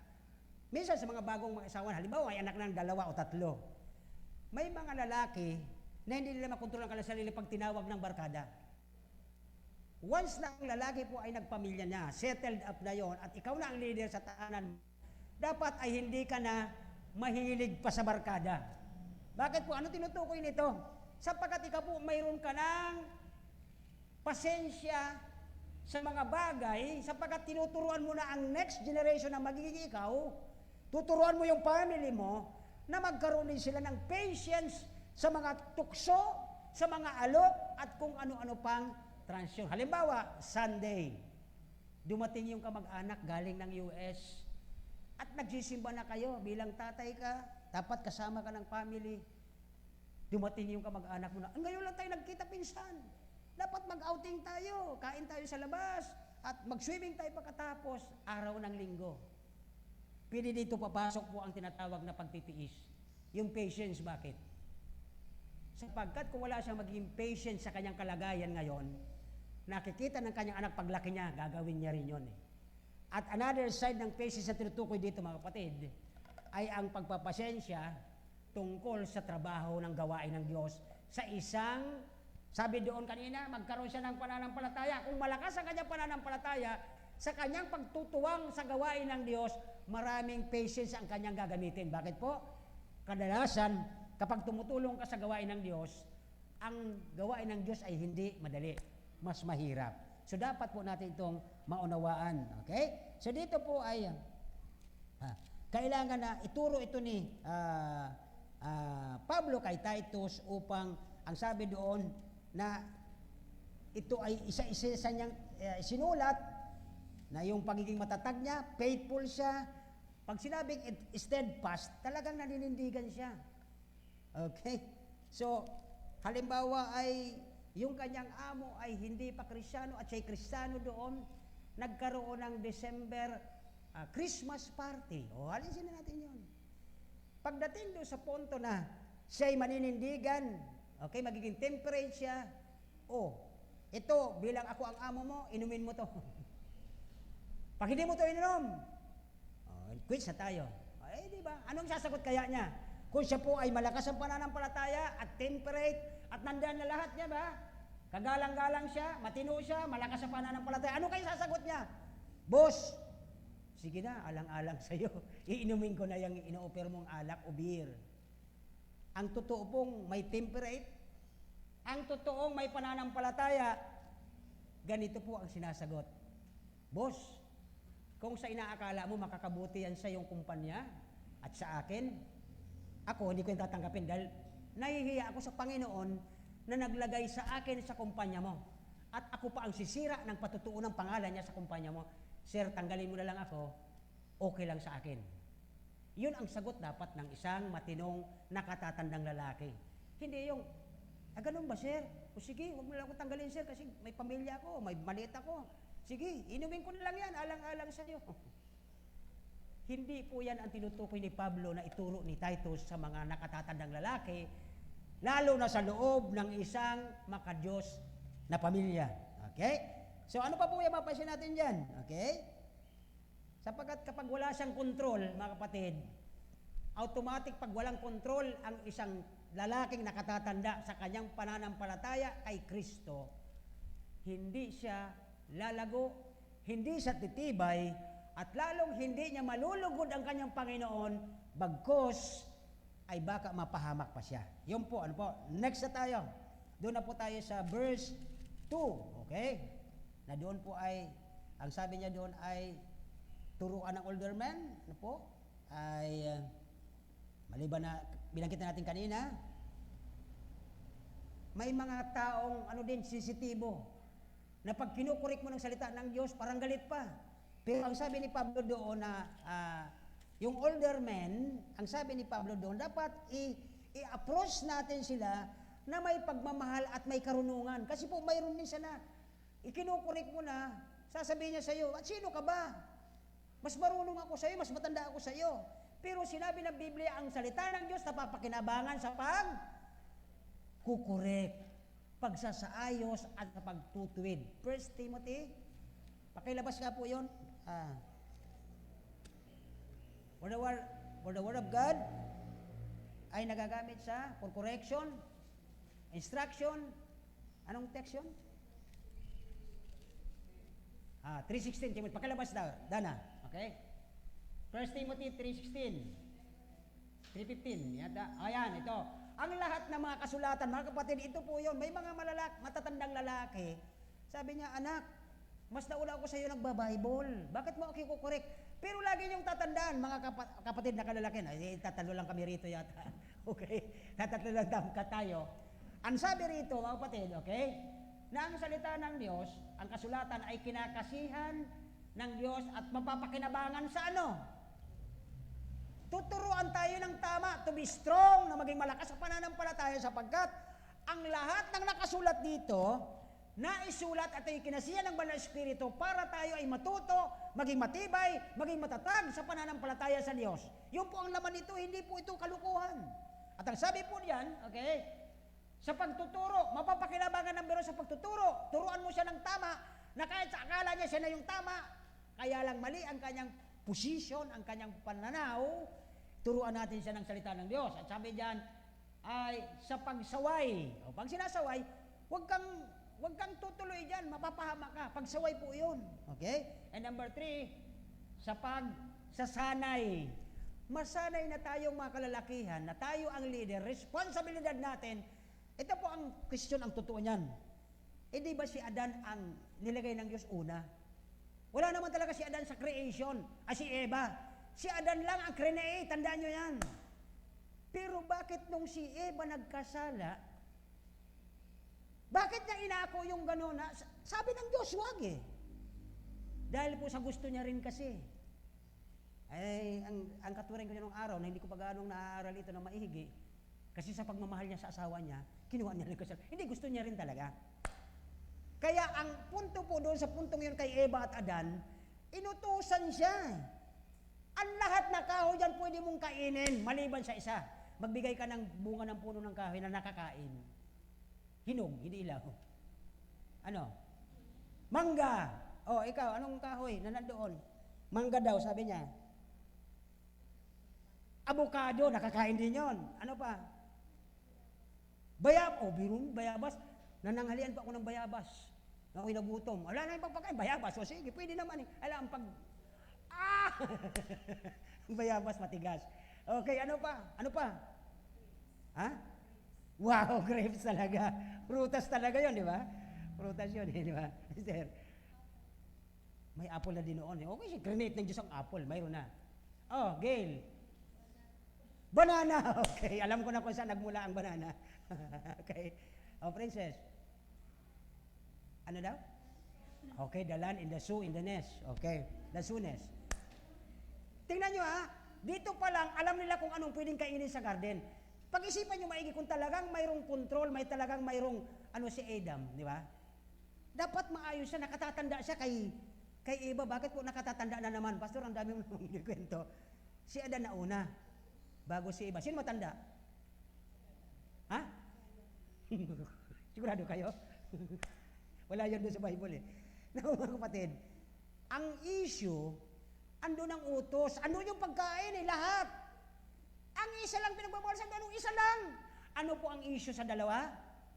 Minsan sa mga bagong mga asawa, halimbawa ay anak ng 2 o 3, may mga lalaki na hindi nila makontrol ang kanilang sarili pag tinawag ng barkada. Once na ang lalaki po ay nagpamilya na, settled up na yon, at ikaw na ang leader sa tahanan, dapat ay hindi ka na mahilig pa sa barkada. Bakit po? Ano tinutukoy nito? Sapagkat ikaw po mayroon ka ng pasensya sa mga bagay, sapagkat tinuturuan mo na ang next generation na magiging ikaw, tuturuan mo yung family mo, na magkaroon din sila ng patience sa mga tukso, sa mga alok, at kung ano-ano pang transyon. Halimbawa, Sunday, dumating yung kamag-anak galing ng US, at nagsisimba na kayo bilang tatay ka, dapat kasama ka ng family. Dumating yung kamag-anak mo na, ngayon lang tayo nagkita pinsan. Dapat mag-outing tayo, kain tayo sa labas, at mag-swimming tayo pagkatapos, araw ng linggo. Pwede dito papasok po ang tinatawag na pagtitiis. Yung patience, bakit? Sapagkat kung wala siyang magiging patient sa kanyang kalagayan ngayon, nakikita ng kanyang anak paglaki niya, gagawin niya rin yun eh. At another side ng patience na tinutukoy dito mga kapatid, ay ang pagpapasensya tungkol sa trabaho ng gawain ng Diyos sa isang, sabi doon kanina, magkaroon siya ng pananampalataya. Kung malakas ang kanyang pananampalataya, sa kanyang pagtutuwang sa gawain ng Diyos, maraming patience ang kanyang gagamitin. Bakit po? Kadalasan, kapag tumutulong ka sa gawain ng Diyos, ang gawain ng Diyos ay hindi madali, mas mahirap. So dapat po natin itong maunawaan. Okay? So dito po ay kailangan na ituro ito ni Pablo kay Titus upang ang sabi doon na ito ay isa-isa niyang sinulat na yung pagiging matatag niya, faithful siya. Pag sinabing steadfast, talagang naninindigan siya. Okay? So, halimbawa ay yung kanyang amo ay hindi pa Kristiyano at siya'y Kristiyano doon, nagkaroon ng December Christmas party. O, alisin na natin yun. Pagdating doon sa punto na siya'y maninindigan, okay, magiging temperate siya, ito, bilang ako ang amo mo, inumin mo to. Pag hindi mo to ininom, quits na tayo. Di ba? Anong sasagot kaya niya? Kung siya po ay malakas ang pananampalataya at temperate at nandiyan na lahat niya ba? Kagalang-galang siya, matino siya, malakas ang pananampalataya. Ano kayo sasagot niya? Boss, sige na, alang-alang sa'yo. Iinumin ko na yung ino-offer mong alak o beer. Ang totoo pong may temperate, ang totoong may pananampalataya, ganito po ang sinasagot. Boss, kung sa inaakala mo makakabuti yan sa iyong kumpanya at sa akin, ako hindi ko yung tatanggapin dahil nahihiya ako sa Panginoon na naglagay sa akin sa kumpanya mo. At ako pa ang sisira ng patutuo ng pangalan niya sa kumpanya mo. Sir, tanggalin mo na lang ako, okay lang sa akin. Yun ang sagot dapat ng isang matinong nakatatandang lalaki. Hindi yung, ganun ba sir? O sige, huwag mo lang ako tanggalin sir kasi may pamilya ako, may maliit ako. Sige, inumin ko na lang yan, alang-alang sa iyo. Hindi po yan ang tinutukoy ni Pablo na ituro ni Titus sa mga nakatatandang lalaki, lalo na sa loob ng isang makadiyos na pamilya. Okay? So ano pa po yung mapasin natin dyan? Okay? Sapagkat kapag wala siyang kontrol, mga kapatid, automatic pag walang kontrol ang isang lalaking nakatatanda sa kanyang pananampalataya kay Kristo, hindi siya lalago, hindi siya titibay, at lalong hindi niya malulugod ang kanyang Panginoon, bagkos ay baka mapahamak pa siya. Yun po, ano po? Next na tayo. Doon na po tayo sa verse 2, okay? Na doon po ay, ang sabi niya doon ay, turuan ng older man, ano po? Ay, maliban na, binanggit na natin kanina, may mga taong, ano din, sensitibo, na pag kinukurik mo ng salita ng Diyos, parang galit pa. Pero ang sabi ni Pablo doon na, yung older men, ang sabi ni Pablo doon, dapat i-approach natin sila na may pagmamahal at may karunungan. Kasi po mayroon din siya na, ikinukurik mo na, sasabihin niya sa iyo, at sino ka ba? Mas marunong ako sa iyo, mas matanda ako sa iyo. Pero sinabi ng Biblia, ang salita ng Diyos napapakinabangan sa kukurek, pagsasaayos at pagtutuwid. 1 Timothy, pakilabas nga po yun. For the word of God ay nagagamit sa for correction, instruction, anong text yun? 3:16, Timothy, pakilabas daw, Dana, okay? 1 Timothy 3:16, 3:15, yata, ayan, ito. Ang lahat ng mga kasulatan, mga kapatid, ito po yun, may mga matatandang lalaki, sabi niya, anak, mas nauna ako sa iyo nagba-Bible, bakit mo ako kukorek? Pero lagi niyong tatandaan, mga kapatid na kalalaki, tatalo lang kami rito yata, okay? Tatalo lang tayo. Ang sabi rito, mga kapatid, okay, na ang salita ng Diyos, ang kasulatan ay kinakasihan ng Diyos at mapapakinabangan sa ano? Tuturuan tayo ng tama, to be strong, na maging malakas sa pananampalataya sapagkat ang lahat ng nakasulat dito, naisulat at ay kinasihan ng Banal na Espiritu para tayo ay matuto, maging matibay, maging matatag sa pananampalataya sa Diyos. Yun po ang laman nito, hindi po ito kalukuhan. At ang sabi po diyan, okay, sa pagtuturo, mapapakinabangan ng biro sa pagtuturo. Turuan mo siya ng tama, na kahit sa akala niya siya na yung tama, kaya lang mali ang kanyang position, ang kanyang pananaw, turuan natin siya ng salita ng Diyos. At sabi diyan, ay sa pagsaway. O pag sinasaway, huwag kang tutuloy diyan, mapapahama ka. Pagsaway po 'yun. Okay? And number 3, sa pagsasanay. Masanay na tayong mga kalalakihan, na tayo ang leader, responsibilidad natin. Ito po ang question, ang totoo niyan. Di ba si Adan ang nilagay ng Diyos una? Wala naman talaga si Adan sa creation, si Eva. Si Adan lang ang create, tandaan nyo yan. Pero bakit nung si Eva nagkasala, bakit niya inako yung gano'n? Sabi ng Diyos, wag eh. Dahil po sa gusto niya rin kasi. Ay, ang katuring ko niya nung araw, na hindi ko pa gaanong naaaral ito na maihigi, kasi sa pagmamahal niya sa asawa niya, kinuha niya rin kasal. Hindi, gusto niya rin talaga. Kaya ang punto po doon sa puntong yun kay Eva at Adan, inutusan siya. Ang lahat na kahoy dyan pwede mong kainin, maliban sa isa. Magbigay ka ng bunga ng puno ng kahoy na nakakain. Hinog, hindi ilaw. Ano? Mangga. Oh, ikaw, anong kahoy na nandoon? Mangga daw, sabi niya. Avocado, nakakain din yon. Ano pa? Birun, bayabas. Nananghalian pa ako ng bayabas. Ako'y nagutom. Wala na yung pagpakain, bayabas. O sige, pwede naman eh. Alam, Ah! Bayabas, matigas. Okay, ano pa? Ano pa? Ha? Wow, grapes talaga. Prutas talaga yon, di ba? Prutas yun, di ba? Sir, may apple na din noon. Okay, si grenade ng Diyos ang apple. Mayroon na. Oh, Gail. Banana. Okay, alam ko na kung saan nagmula ang banana. Okay. Oh, Princess. Ano daw? Okay, the land in the zoo in the nest. Okay, the zoo nest. Tingnan nyo ha, dito pa lang, alam nila kung anong pwedeng kainin sa garden. Pag-isipan nyo maigi kung talagang mayroong control, talagang mayroong si Adam, di ba? Dapat maayos siya, nakatatanda siya kay Eva. Bakit po nakatatanda na naman? Pastor, ang dami mong kwento. Si Adan na una, bago si Eva. Sino matanda? Ha? Sigurado kayo? Wala yun doon sa Bible eh. Naku mga kapatid, ang issue, andun ang utos, andun yung pagkain eh, lahat. Ang isa lang pinagbabawal sa anong isa lang. Ano po ang issue sa dalawa?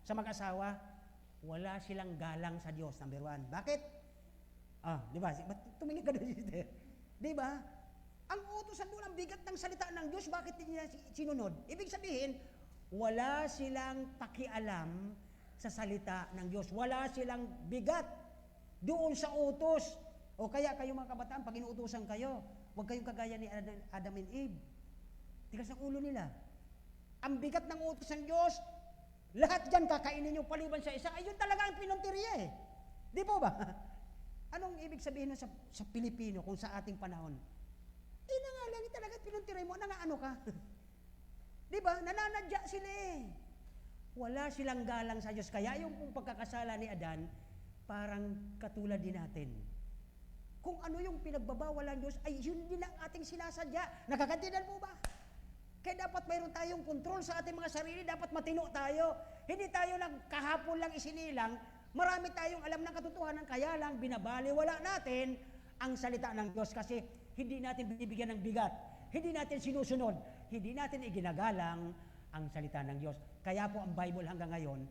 Sa mag-asawa? Wala silang galang sa Diyos, number 1. Bakit? Di ba? Ba't tumingin ka doon, sister? Di ba? Ang utos andun, ang bigat ng salita ng Diyos, bakit hindi nila sinunod? Ibig sabihin, wala silang pakialam sa salita ng Diyos. Wala silang bigat doon sa utos. O kaya kayo mga kabataan, pag inuutosan kayo, huwag kayong kagaya ni Adam and Eve. Tigas ang ulo nila. Ang bigat ng utos ng Diyos, lahat dyan kakainin nyo paliban sa isa. Ayun talaga ang pinunteriya eh. Di po ba? Anong ibig sabihin sa Pilipino kung sa ating panahon? Nangalangi talaga pinunteriya mo, nangaano ka? Di ba? Nananadya sila eh. Wala silang galang sa Diyos. Kaya yung pagkakasala ni Adan, parang katulad din natin. Kung ano yung pinagbabawalan ng Diyos, ay yun din ang ating sinasadya. Nakakaintindihan po ba? Kaya dapat mayroon tayong kontrol sa ating mga sarili, dapat matino tayo. Hindi tayo kahapon lang isinilang, marami tayong alam ng katotohanan, kaya lang binabaliwala natin ang salita ng Diyos kasi hindi natin binibigyan ng bigat, hindi natin sinusunod, hindi natin iginagalang ang salita ng Diyos. Kaya po ang Bible hanggang ngayon,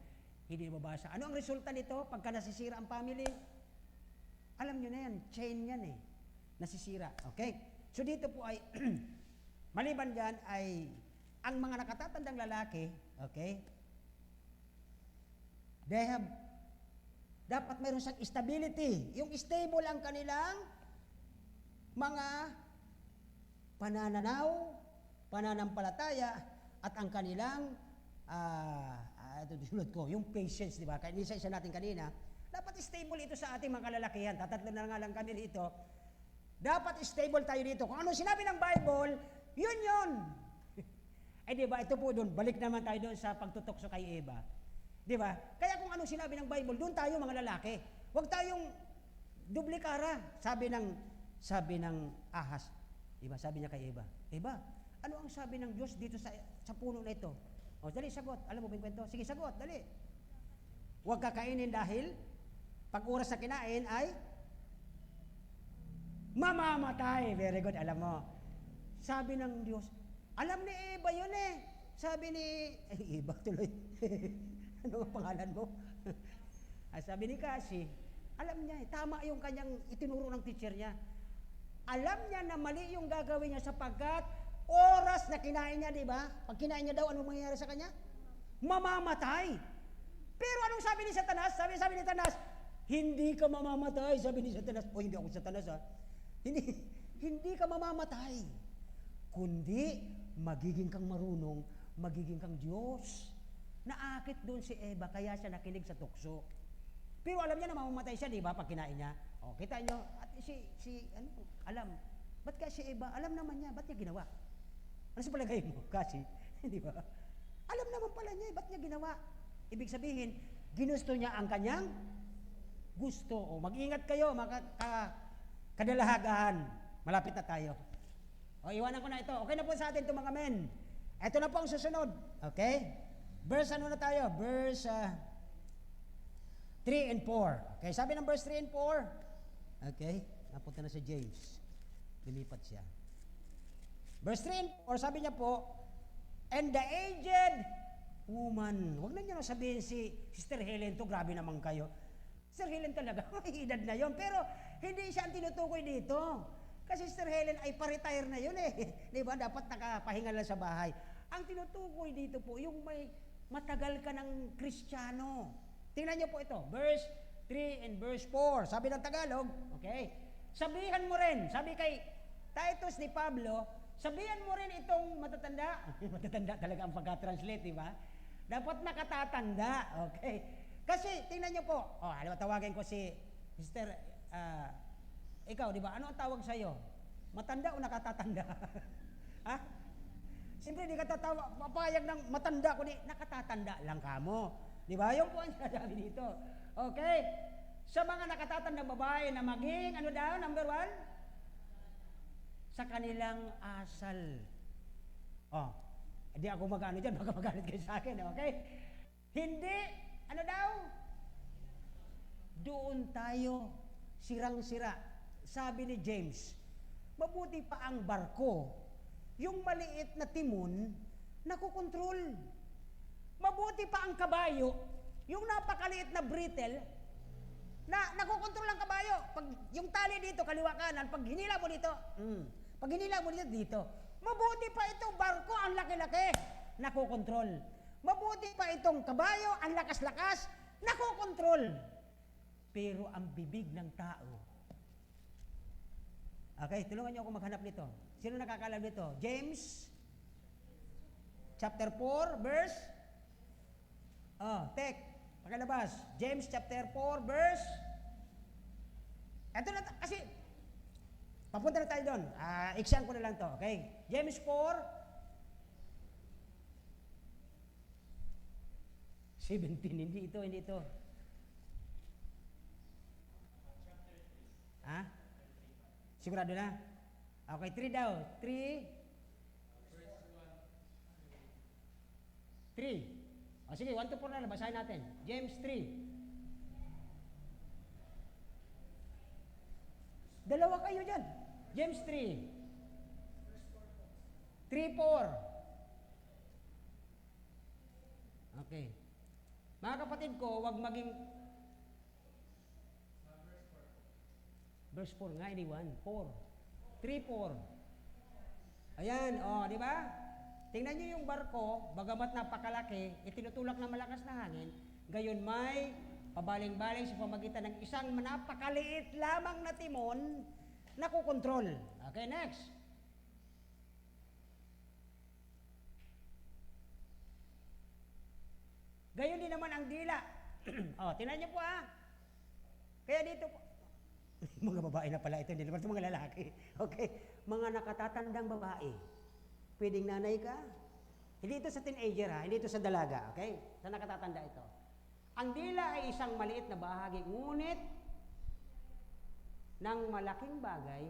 hindi mabasa. Ano ang resulta nito pagka nasisira ang family? Alam nyo na yan, chain yan eh. Nasisira, okay? So dito po ay, maliban dyan ay, ang mga nakatatandang lalaki, okay? They have, dapat mayroon siyang stability. Yung stable ang kanilang mga panananaw, pananampalataya, at ang kanilang, ito disulot ko, yung patience, di ba? Kaya isa natin kanina, dapat stable ito sa ating mga kalalakihan. Tatatlo na nga lang kami dito. Dapat stable tayo dito. Kung ano sinabi ng Bible, yun. Eh di ba, ito po doon, balik naman tayo doon sa pagtutok sa kay Eva. Di ba? Kaya kung ano sinabi ng Bible, doon tayo mga lalaki. Huwag tayong duplikara. Sabi ng ahas. Di ba? Sabi niya kay Eva, Eva, ano ang sabi ng Diyos dito sa puno na ito? O, dali, sagot. Alam mo ba yung kwento? Sige, sagot, dali. Huwag kakainin dahil pag oras na kinain ay mamamatay. Very good, alam mo. Sabi ng Diyos, alam ni Eva yun eh. Sabi ni, Eva tuloy. Ano ang pangalan mo? Sabi ni Cassie, alam niya, tama yung kanyang itinuro ng teacher niya. Alam niya na mali yung gagawin niya sapagkat oras na kinain niya, di ba? Pag kinain niya daw, anong mangyayari sa kanya? Mamamatay. Pero anong sabi ni Satanas? Sabi ni Satanas, hindi ka mamamatay. Sabi ni Satanas, hindi ako Satanas ha. Hindi ka mamamatay. Kundi, magiging kang marunong, magiging kang Diyos. Naakit doon si Eva, kaya siya nakinig sa tukso. Pero alam niya na mamamatay siya, di ba, pag kinain niya. O, kita niyo, at alam. Ba't kaya si Eva, alam naman niya, ba't niya ginawa? Ano sa palagay mo, kasi? Di ba? Alam naman pala niya, ba't niya ginawa? Ibig sabihin, ginusto niya ang kanyang gusto. O, mag-ingat kayo, kadalahagaan. Malapit na tayo. O, iwanan ko na ito. Okay na po sa atin ito mga men. Ito na po ang susunod. Okay? Verse ano na tayo? Verse 3 and 4. Okay, sabi ng verse 3 and 4. Okay, napunta na si James. Lumipat siya. Verse 3 and 4, sabi niya po, and the aged woman. Huwag na niyo sabihin si Sister Helen to, grabe naman kayo. Sister Helen talaga, may edad na yon. Pero hindi siya ang tinutukoy dito. Kasi Sister Helen ay pa-retire na yun eh. Di ba? Dapat nakapahinga lang sa bahay. Ang tinutukoy dito po, yung may matagal ka ng Kristiyano. Tingnan niyo po ito, verse 3 and verse 4. Sabi ng Tagalog, okay? Sabihan mo rin, sabi kay Titus ni Pablo, sabihan mo rin itong matatanda. Matatanda talaga ang pagka-translate, di ba? Dapat nakatatanda, okay? Kasi, tingnan niyo po, tawagin ko si Sister, ikaw, di ba? Ano ang tawag sa'yo? Matanda o nakatatanda? Ha? Siyempre, di ka papayag ng matanda kundi nakatatanda lang kamo. Di ba? Yung po ang sinasabi dito. Okay? Sa mga nakatatandang babae na maging, ano daw, number 1? Sa kanilang asal. Hindi ako mag-ano dyan, baka magalit kayo sa akin, okay? Hindi, ano daw? Doon tayo, sirang-sira. Sabi ni James, mabuti pa ang barko, yung maliit na timon, nakokontrol. Mabuti pa ang kabayo, yung napakaliit na brittle, na nakokontrol ang kabayo. Pag yung tali dito, kaliwa kanan, pag hinila mo dito, pag hinila mo dito, mabuti pa itong barko, ang laki-laki, nakokontrol. Mabuti pa itong kabayo, ang lakas-lakas, nakokontrol. Pero ang bibig ng tao, okay, tulungan niyo ako maghanap nito. Sino nakakalam nito? James, chapter 4, verse, pakilabas. James chapter 4, verse, eto na, kasi, papunta na tayo doon. Iksyan ko na lang to, okay? James 4, 17, hindi ito. Sigurado na? Okay, 3 daw. 3. Sige, 1 to 4 na, basahin natin. James 3. Dalawa kayo dyan. James 3. 3:4. Okay. Mga kapatid ko, wag maging verse 4 nga, hindi 1. 4. 3:4. Ayan, di ba? Tingnan niyo yung barko, bagamat napakalaki, itinutulak na malakas na hangin, gayon may pabaling-baling sa pamagitan ng isang napakaliit lamang na timon na kukontrol. Okay, next. Gayon din naman ang dila. Tingnan niyo po Kaya dito po, mga babae na pala ito, hindi naman ito mga lalaki. Okay? Mga nakatatandang babae. Pwedeng nanay ka. Hindi ito sa teenager hindi ito sa dalaga. Okay? Sa nakatatanda ito. Ang dila ay isang maliit na bahagi, ngunit ng malaking bagay,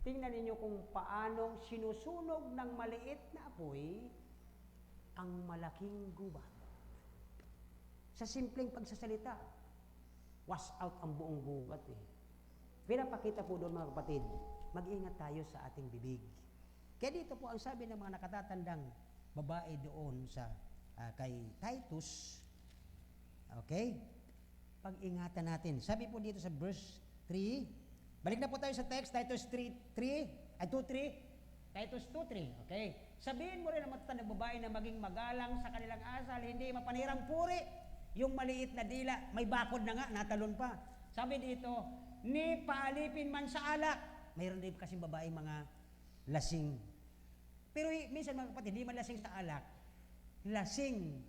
tingnan ninyo kung paanong sinusunog ng maliit na apoy ang malaking gubat. Sa simpleng pagsasalita, wash out ang buong gubat Pinapakita po doon mga kapatid, mag-ingat tayo sa ating bibig. Kaya dito po ang sabi ng mga nakatatandang babae doon sa kay Titus, okay? Pag-ingatan natin. Sabi po dito sa verse 3, balik na po tayo sa text, Titus 2:3, Titus 2:3, okay? Sabihin mo rin ang matatandang babae na maging magalang sa kanilang asal, hindi mapanirang puri. Yung maliit na dila, may bakod na nga, natalon pa. Sabi dito, ni paalipin man sa alak. Mayroon din kasing babae mga lasing. Pero minsan mga kapatid, hindi man lasing sa alak, lasing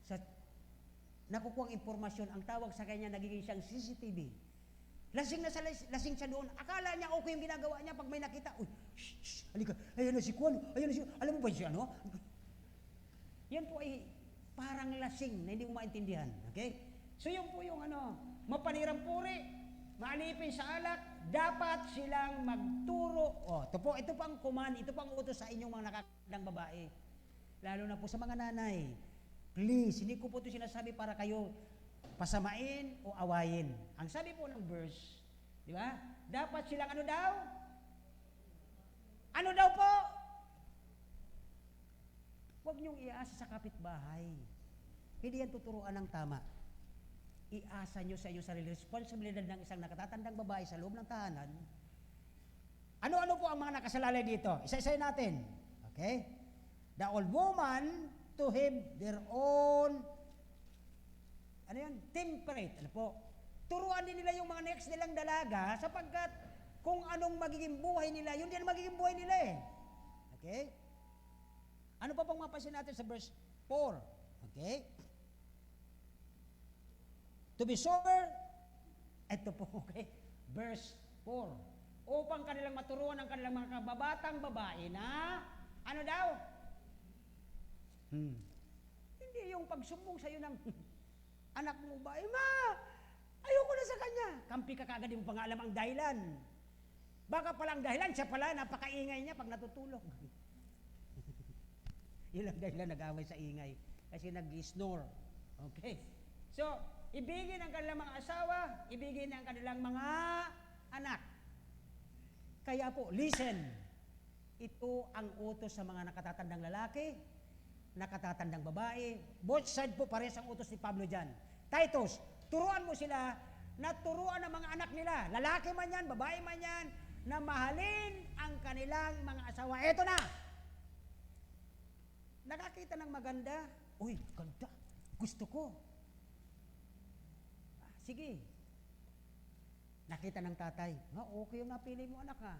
sa nakukuhang impormasyon. Ang tawag sa kanya, nagiging siyang CCTV. Lasing na lasing siya doon. Akala niya okay yung ginagawa niya pag may nakita. Uy, halika, ayan na si Juan, ayan na si, alam mo ba siya, Yan po ay parang lasing na hindi mo maintindihan. Okay? So yun po yung mapanirang puri, maalipin sa alak, dapat silang magturo. Ito po ang command, ito po ang utos sa inyong mga nakakatandang babae. Lalo na po sa mga nanay. Please, hindi ko po ito sinasabi para kayo pasamain o awayin. Ang sabi po ng verse, di ba? Dapat silang ano daw? Ano daw po? Huwag niyong iasa sa kapitbahay. Hindi yan tuturuan ng tama. Iasa niyo sa inyong sarili. Responsibilidad ng isang nakatatandang babae sa loob ng tahanan, Ano-ano po ang mga nakasalalay dito? Isa-isa natin. Okay? The old woman to have their own, ano yun? Temperate. Ano po? Turuan din nila yung mga next nilang dalaga sapagkat kung anong magiging buhay nila, yun din ang magiging buhay nila eh. Okay? Ano pa pang mapasin natin sa verse 4? Okay? To be sober, ito po, okay? Verse 4. Upang kanilang maturuan ang kanilang mga kababatang babae na, ano daw? Hindi yung pagsumbong sa'yo ng anak mo ba, ma, ayoko na sa kanya. Kampi ka kagad, yung pangalam ang dahilan. Baka palang dahilan, siya pala, napakaingay niya pag natutulog. Yun ang dahilan nag-away sa ingay. Kasi nag-snore. Okay? So, ibigin ang kanilang mga asawa, ibigin ang kanilang mga anak. Kaya po, listen. Ito ang utos sa mga nakatatandang lalaki, nakatatandang babae. Both side po pares ang utos ni Pablo dyan. Titus, turuan mo sila na turuan ang mga anak nila, lalaki man yan, babae man yan, na mahalin ang kanilang mga asawa. Eto na! Nakakita ng maganda, uy, ganda, gusto ko. Sige. Nakita ng tatay, okay yung napili mo anak ha.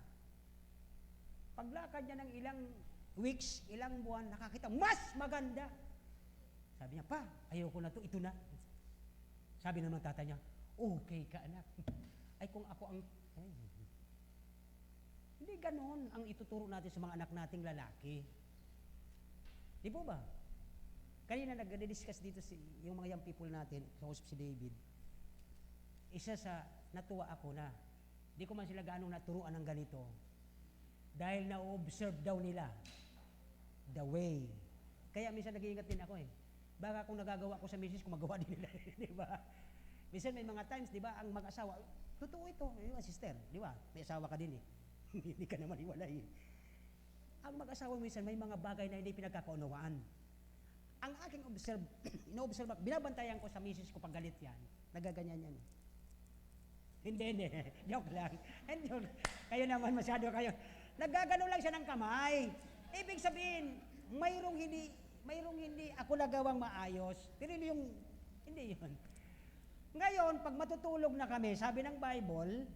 Paglakad niya ng ilang weeks, ilang buwan, nakakita, mas maganda. Sabi niya, pa, ayoko na to, ito na. Sabi naman ng tatay niya, okay ka anak. Ay kung ako ang, hindi ganon ang ituturo natin sa mga anak nating lalaki. Di po ba? Kanina nag-discuss dito yung mga young people natin, kausap si David. Isa sa natuwa ako na di ko man sila gaano naturuan ng ganito dahil na-observe daw nila the way. Kaya minsan nag-iingat din ako eh. Baka kung nagagawa ko sa misis ko, magawa din nila. Di ba? Minsan may mga times, di ba, ang mag-asawa, totoo ito, yung sister, di ba? May asawa ka din eh. Hindi ka naman iwalay. Ang mag-asawa minsan may mga bagay na hindi pinagkakaunawaan. Ang aking ino-observe, binabantayan ko sa misis ko pag galit yan, nagaganyan yan. Hindi. Joke lang. Kayo naman masyado kayo. Naggagano lang siya ng kamay. Ibig sabihin, mayroong hindi ako nagawang maayos. Pero hindi yun. Ngayon, pag matutulog na kami, sabi ng Bible,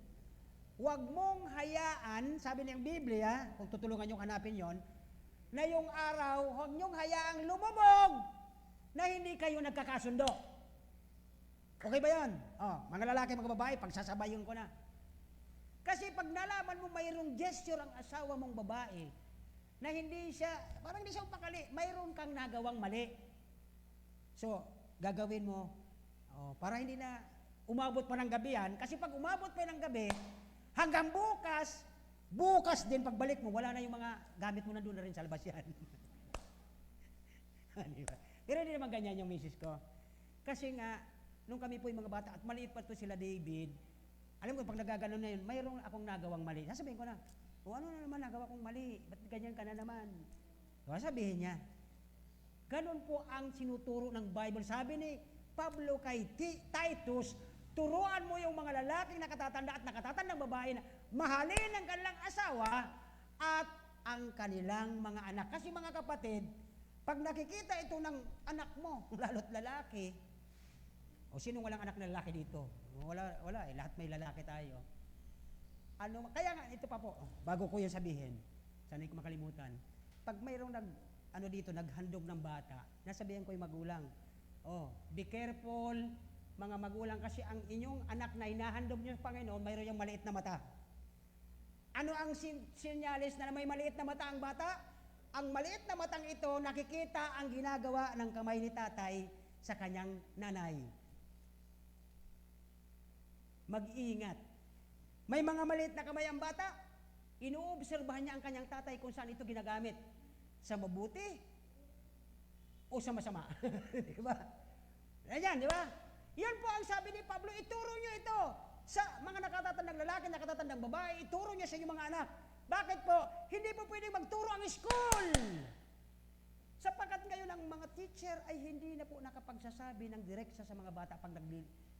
huwag mong hayaan, sabi ng Biblia, kung tutulungan yung hanapin yon, na yung araw, huwag niyong hayaang lumubog na hindi kayo nagkakasundo. Okay ba yan? Mga lalaki, mga babae, pagsasabayin ko na. Kasi pag nalaman mo mayroong gesture ang asawa mong babae, na parang hindi siya upakali, mayroon kang nagawang mali. So, gagawin mo, para hindi na umabot pa ng gabi yan, kasi pag umabot pa ng gabi, hanggang bukas din pagbalik mo, wala na yung mga gamit mo na doon na rin sa labas yan. Pero hindi naman ganyan yung misis ko. Kasi nga, nung kami po yung mga bata, at maliit pa to sila David, alam ko, pag nagaganon na yun, mayroong akong nagawang mali. Sasabihin ko na, ano na naman nagawa kong mali? Ba't ganyan ka na naman? Sabihin niya. Ganon po ang sinuturo ng Bible. Sabi ni Pablo kay Titus, turuan mo yung mga lalaking nakatatanda at nakatatandang babae na mahalin ang kanilang asawa at ang kanilang mga anak. Kasi mga kapatid, pag nakikita ito ng anak mo, lalo't lalaki, o sinong walang anak na lalaki dito? Wala eh, lahat may lalaki tayo. Kaya nga, ito pa po, bago ko yung sabihin, sana'y ko makalimutan, pag mayroong naghandog ng bata, nasabihan ko yung magulang, be careful, mga magulang, kasi ang inyong anak na hinahandog niyo sa Panginoon, mayroon yung maliit na mata. Ano ang sinyalis na may maliit na mata ang bata? Ang maliit na matang ito, nakikita ang ginagawa ng kamay ni tatay sa kanyang nanay. Mag-iingat. May mga maliit na kamay ang bata, inuobserbahan niya ang kanyang tatay kung saan ito ginagamit. Sa mabuti o sa masama. Di ba? Ayan, di ba? Yan po ang sabi ni Pablo, ituro niyo ito sa mga nakatatandang lalaki, nakatatandang babae, ituro niyo sa inyong mga anak. Bakit po? Hindi po pwedeng magturo ang school. Sapagkat ngayon ang mga teacher ay hindi na po nakapagsasabi ng direkta sa mga bata pag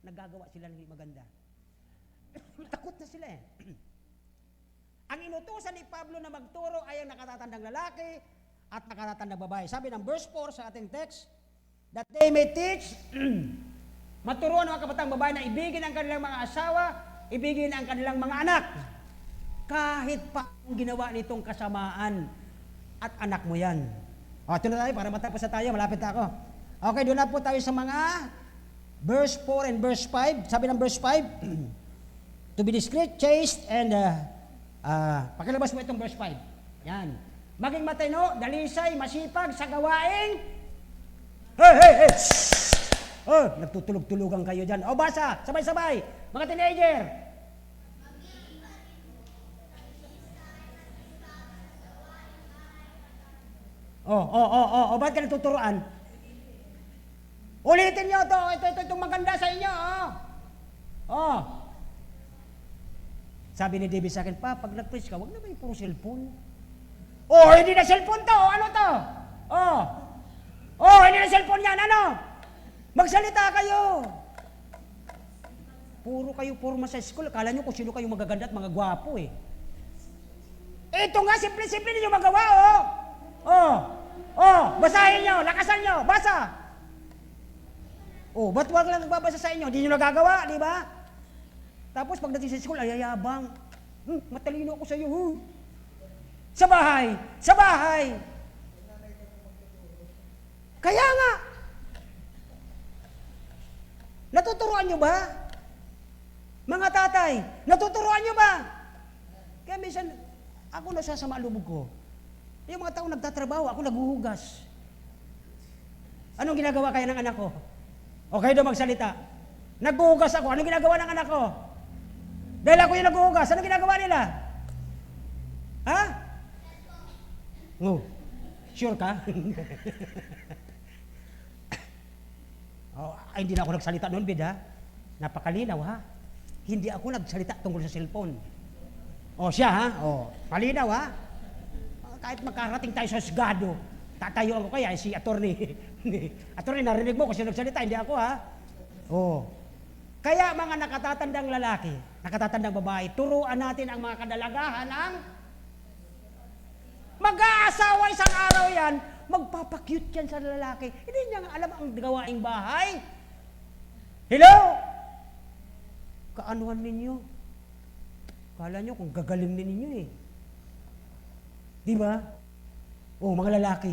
nagagawa sila ng maganda. Takot na sila eh. Ang inutusan ni Pablo na magturo ay ang nakatatandang lalaki at nakatatandang babae. Sabi ng verse 4 sa ating text, that they may teach, maturuan ang mga kabatang babae na ibigin ang kanilang mga asawa, ibigin ang kanilang mga anak. Kahit pa ang ginawa nitong kasamaan at anak mo yan. O, ito na tayo para matapos na tayo, malapit na ako. Okay, doon na po tayo sa mga verse 4 and verse 5. Sabi ng verse 5, to be discreet, chaste, and pakilabas mo itong verse 5. Yan. Maging matino, dalisay, masipag sa gawaing. Hey! Oh, nagtutulog-tulugan kayo dyan. O, basa, sabay-sabay. Mga teenager. Ba't ka nagtuturuan? Ulitin nyo to. Itong maganda sa inyo. Sabi ni David sa akin, pa, pag nag-preach ka, huwag na ba yung puro cellphone? Hindi na cellphone to. Ano to? Hindi na cellphone yan. Ano? Magsalita kayo. Puro kayo forma sa school. Akala nyo kung sino kayo magaganda at mga gwapo eh. Ito nga, simple-simple ninyo magawa, basahin nyo, lakasan nyo, basa. Ba't wag lang nagbabasa sa inyo? Hindi nyo nagagawa, di ba? Tapos pagdating sa school, ayayabang. Matalino ako sa iyo. Sa bahay. Kaya nga, natuturuan nyo ba? Mga tatay, natuturuan nyo ba? Kaya minsan, ako nasasama ang lubog ko. Yung mga tao nagtatrabaho, ako naghuhugas. Anong ginagawa kaya ng anak ko? Okay daw magsalita. Naghuhugas ako. Anong ginagawa ng anak ko? Dahil ako yung naghuhugas. Anong ginagawa nila? Ha? Sure ka? Hindi na ako nagsalita noon, Bid, ha? Napakalinaw, ha? Hindi ako nagsalita tungkol sa cellphone. Siya, ha? Malinaw, ha? Kahit makarating tayo sa husgado, tatayo ako kaya si attorney. Attorney, narinig mo kasi nagsalita, hindi ako, ha? Kaya mga nakatatandang lalaki, nakatatandang babae, turuan natin ang mga kadalagahan ng mag-aasawa isang araw yan, magpapakyut yan sa lalaki. Hindi niya nga alam ang gawaing bahay. Hello? Kaanuhan ninyo? Kala nyo kung gagaling din ninyo eh. Di ba? Mga lalaki.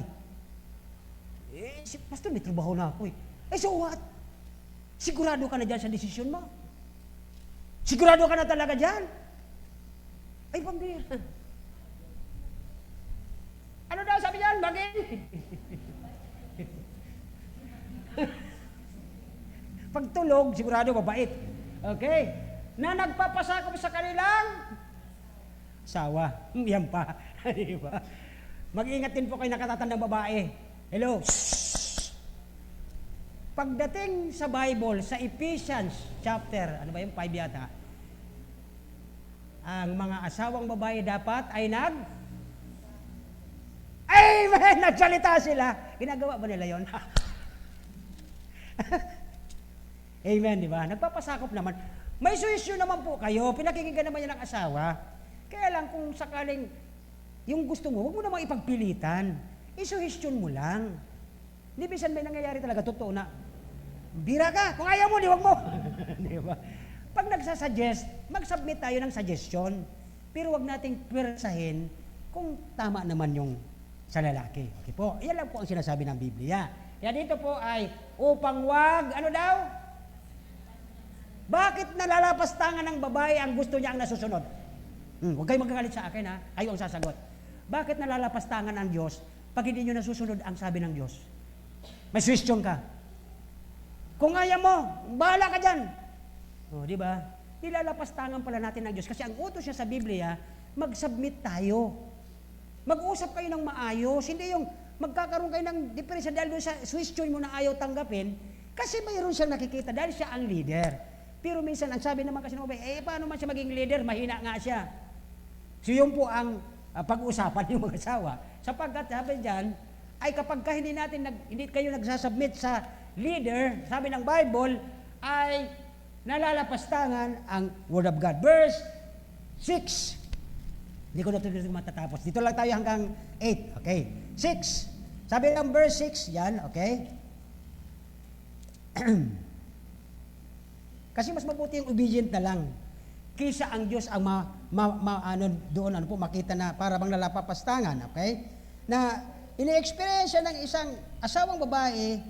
Pastor, may trabaho na ako eh. So what? Sigurado ka na dyan sa desisyon mo? Sigurado ka na talaga dyan? Ay, pambira. Ano daw sabi dyan? Bagay? Pagtulog, sigurado mabait. Okay? Na nagpapasakop sa kanilang asawa. Yan pa. Diba? Mag-ingat din po kayo nakatatandang babae. Hello? Shhh! Pagdating sa Bible, sa Ephesians chapter, 5 yata, ang mga asawang babae dapat ay Amen! Nagsalita sila. Ginagawa ba nila yon? Amen, di ba? Nagpapasakop naman. May suwisyo naman po kayo. Pinakikinggan naman yan ng asawa. Kaya lang kung sakaling yung gusto mo, huwag mo namang ipagpilitan. Isuhestyon mo lang. Hindi bisan may nangyayari talaga, totoo na. Bira ka, kung ayaw mo, di wag mo. Di ba? Pag nagsasuggest, mag-submit tayo ng suggestion. Pero wag nating pwersahin kung tama naman yung sa lalaki. Okay po, yan lang po ang sinasabi ng Biblia. Kaya dito po ay upang wag, ano daw? Bakit nalalapastangan ng babae ang gusto niya ang nasusunod? Huwag kayo magagalit sa akin, ha? Kayo ang sasagot. Bakit nalalapastangan ang Diyos pag hindi nyo nasusunod ang sabi ng Diyos? May question ka. Kung ayaw mo, bahala ka dyan. Di ba? Nilalapastangan pala natin ng Diyos. Kasi ang utos niya sa Biblia, mag-submit tayo. Mag-usap kayo ng maayos. Hindi yung magkakaroon kayo ng diferensya dahil doon sa question mo na ayaw tanggapin. Kasi mayroon siyang nakikita dahil siya ang leader. Pero minsan, ang sabi naman kasi ng babae, paano man siya maging leader? Mahina nga siya. So yun po ang pag-uusapan yung mag-asawa. Sapagkat sabi dyan, ay kapag hindi kayo nagsasubmit sa leader, sabi ng Bible, ay nalalapastangan ang Word of God. Verse 6. Hindi ko na ito matatapos. Dito lang tayo hanggang 8. Okay. 6. Sabi ng verse 6, yan, okay? Kasi mas mabuti yung obedient na lang kaysa ang Diyos ang doon makita na para bang nalapapastangan, okay? Na ini-experience ng isang asawang babae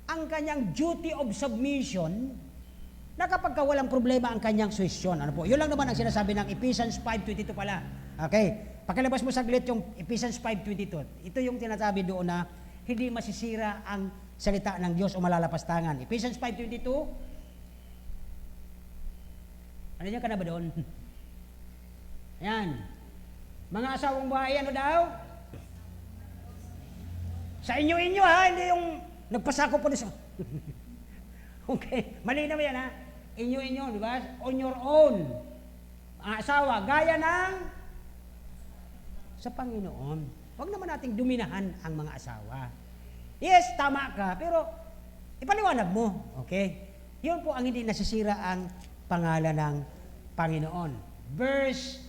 ang kanyang duty of submission na kapag walang problema ang kanyang suwesyon. Yun lang naman ang sinasabi ng Ephesians 5:22 pala. Okay? Pakilabas mo saglit yung Ephesians 5:22. Ito yung tinasabi doon na hindi masisira ang salita ng Diyos o malalapastangan. Ephesians 5:22. Ano niya ka na ba doon? Yan. Mga asawang bahay, ano daw? Sa inyo ha, hindi yung nagpasako po sa... Okay, mali naman yan ha. Inyo, di ba? On your own. Ang asawa, gaya ng sa Panginoon. Huwag naman nating duminahan ang mga asawa. Yes, tama ka, pero ipaliwanag mo. Okay? Yun po ang hindi nasisira ang pangalan ng Panginoon. Verse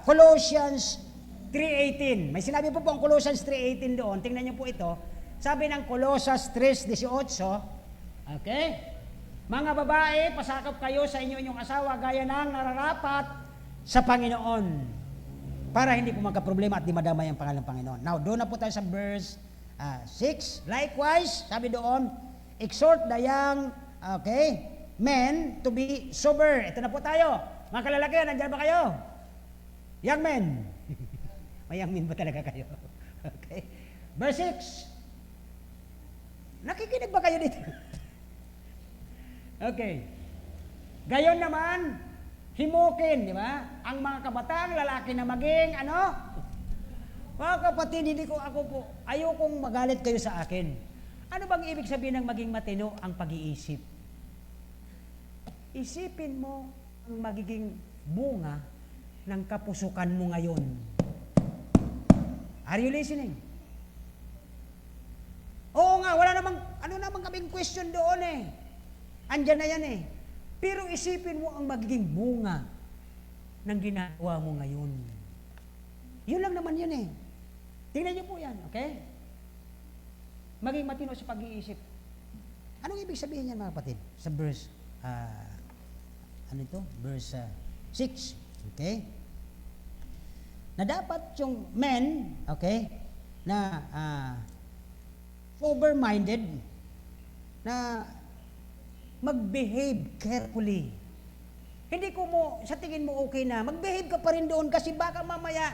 Colossians 3:18. May sinabi po ang Colossians 3:18 doon. Tingnan niyo po ito. Sabi ng Colossians 3:18, okay? Mga babae, pasakop kayo sa inyong asawa gaya ng nararapat sa Panginoon para hindi po magka-problema at di madamay ang pangalan ng Panginoon. Now, doon na po tayo sa verse 6. Likewise, sabi doon, exhort the young, okay, men to be sober. Ito na po tayo. Mga kalalaki, nandiyan ba kayo? Young men. May young men ba talaga kayo? Okay. Verse 6. Nakikinig ba kayo dito? Okay. Gayon naman, himukin, di ba? Ang mga kabataang lalaki na maging, mga kapatid, ayokong magalit kayo sa akin. Ano bang ibig sabihin ng maging matino ang pag-iisip? Isipin mo ang magiging bunga ng kapusukan mo ngayon. Are you listening? Oo nga, ano namang kaming question doon eh. Andyan na yan eh. Pero isipin mo ang magiging bunga ng ginagawa mo ngayon. Yun lang naman yun eh. Tingnan niyo po yan, okay? Maging matino sa pag-iisip. Anong ibig sabihin yan mga kapatid? Sa verse, Verse 6, okay? Na dapat yung men, okay, na sober-minded, na mag-behave carefully. Hindi sa tingin mo okay na, mag-behave ka pa rin doon kasi baka mamaya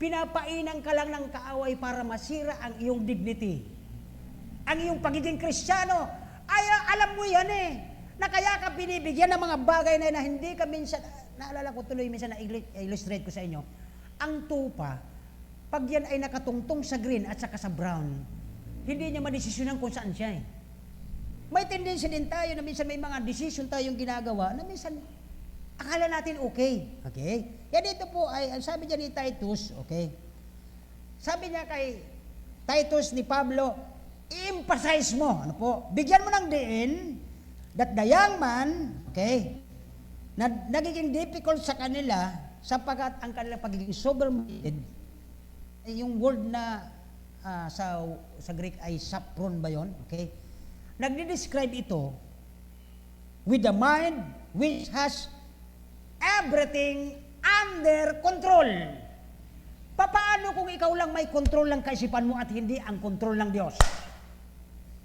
pinapainan ka lang ng kaaway para masira ang iyong dignity. Ang iyong pagiging Kristiyano, ay alam mo yan eh, na kaya ka binibigyan ng mga bagay na hindi ka minsan, naalala ko tuloy minsan na illustrate ko sa inyo, ang tupa, pag yan ay nakatungtong sa green at saka sa brown, hindi niya madesisyonan kung saan siya eh. May tendency din tayo na minsan may mga decision tayong ginagawa na minsan akala natin okay. Okay? Yan dito po ay, sabi niya ni Titus, okay? Sabi niya kay Titus ni Pablo, i-emphasize mo, bigyan mo ng diin that the young man, okay, na nagiging difficult sa kanila sapagkat ang kanilang pagiging sober-minded, yung word na sa Greek ay sapron ba yun? Okay? Nagdi-describe ito with the mind which has everything under control. Paano kung ikaw lang may control ng kaisipan mo at hindi ang control ng Diyos?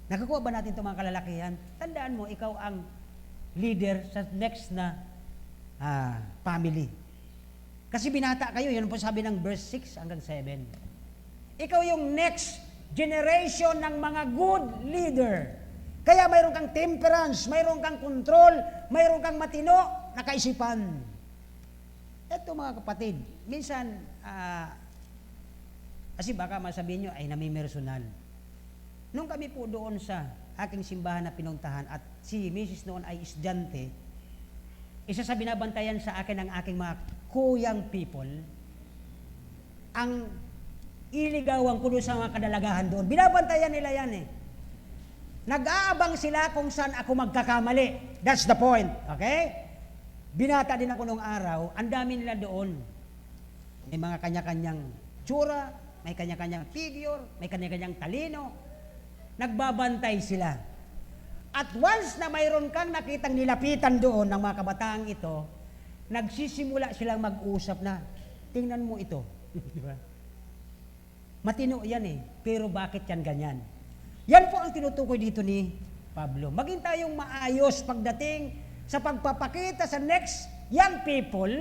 Nakakuha ba natin itong mga kalalakihan? Tandaan mo, ikaw ang leader sa next na family. Kasi binata kayo, yun po sabi ng verse 6 hanggang 7. Ikaw yung next generation ng mga good leader. Kaya mayroon kang temperance, mayroon kang control, mayroon kang matino na kaisipan. Ito mga kapatid, minsan, kasi baka masabihin nyo ay namimersonal. Nung kami po doon sa aking simbahan na pinuntahan at si Mrs. noon ay estudyante, isa sa binabantayan sa akin ng aking mga young people, ang iligawan ko doon sa mga kadalagahan doon. Binabantayan nila yan eh. Nag-aabang sila kung saan ako magkakamali. That's the point. Okay? Binata din ako nung araw, ang dami nila doon. May mga kanya-kanyang tsura, may kanya-kanyang figure, may kanya-kanyang talino. Nagbabantay sila. At once na mayroon kang nakitang nilapitan doon ng mga kabataang ito, nagsisimula silang mag-usap na, tingnan mo ito. Di ba? Matino yan eh, pero bakit yan ganyan? Yan po ang tinutukoy dito ni Pablo. Maging tayong maayos pagdating sa pagpapakita sa next young people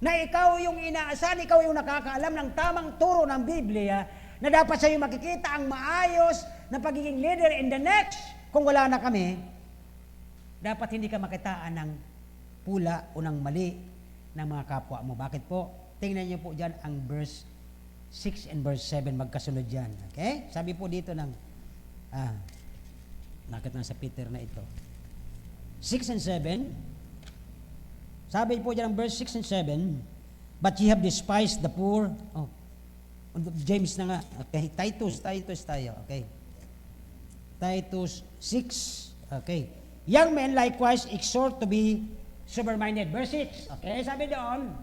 na ikaw yung inaasahan, ikaw yung nakakaalam ng tamang turo ng Biblia na dapat sa'yo makikita ang maayos na pagiging leader in the next. Kung wala na kami, dapat hindi ka makitaan ng pula o ng mali ng mga kapwa mo. Bakit po? Tingnan niyo po dyan ang verse 6 and verse 7, magkasunod yan. Okay? Sabi po dito ng, nakit na sa Peter na ito. 6 and 7, sabi po dyan ang verse 6 and 7, but ye have despised the poor. Oh, James na nga. Okay, Titus tayo. Okay. Titus 6. Okay. Young men likewise exhort to be sober-minded. Verse 6. Okay, sabi doon,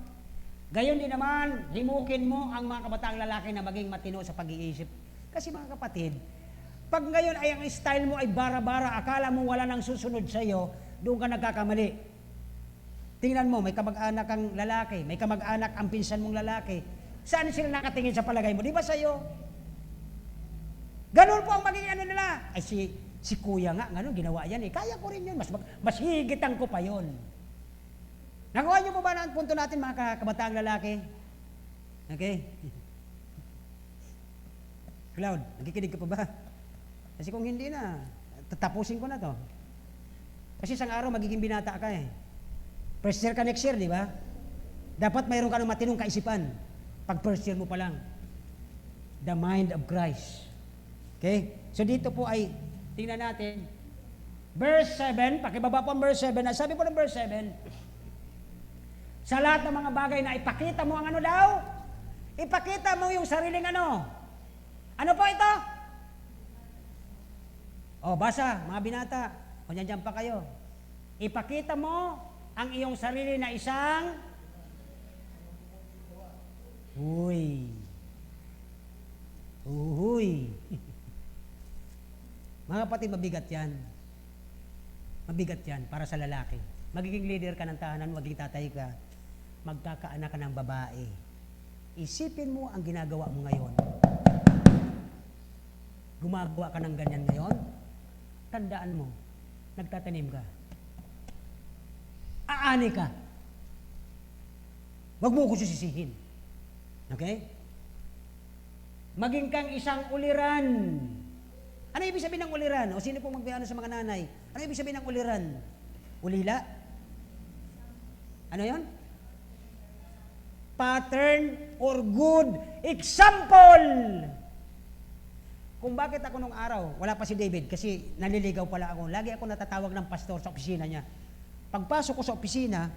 gayon din naman, himukin mo ang mga kabataang lalaki na maging matino sa pag-iisip. Kasi mga kapatid, pag ngayon ay ang style mo ay bara-bara, akala mo wala nang susunod sa iyo, doon ka nagkakamali. Tingnan mo, may kamag-anak kang lalaki, may kamag-anak ang pinsan mong lalaki. Saan sila nakatingin sa palagay mo? Di ba sa'yo? Ganun po ang magiging ano nila. Ay si kuya nga, ganun, ginawa yan eh. Kaya ko rin yun, mas higitan ko pa yun. Nakuha niyo po ba ang punto natin mga kabataang lalaki? Okay? Cloud, nakikinig ka pa ba? Kasi kung hindi na, tatapusin ko na to. Kasi isang araw magiging binata ka eh. First year ka next year, di ba? Dapat mayroon ka ng matinong kaisipan. Pag first year mo pa lang. The mind of Christ. Okay? So dito po ay, tingnan natin, verse 7, pakibaba po ang verse 7, sabi po ng verse 7, sa lahat ng mga bagay na ipakita mo ang ano daw? Ipakita mo yung sariling ano? Ano po ito? O, basa, mga binata. O, dyan pa kayo. Ipakita mo ang iyong sarili na isang Uy. Mga kapatid, mabigat yan. Mabigat yan para sa lalaki. Magiging leader ka ng tahanan, magiging tatay ka, magkakaanak ka ng babae. Isipin mo ang ginagawa mo ngayon. Gumagawa ka ng ganyan ngayon, tandaan mo, nagtatanim ka. Aani ka. Huwag mo ko sisisihin. Okay? Maging kang isang uliran. Ano ibig sabihin ng uliran? O sino pong magbiano sa mga nanay? Ano ibig sabihin ng uliran? Ulila? Ano yon? Pattern or good example. Kung bakit ako nung araw, wala pa si David kasi naliligaw pala ako. Lagi ako natatawag ng pastor sa opisina niya. Pagpasok ko sa opisina,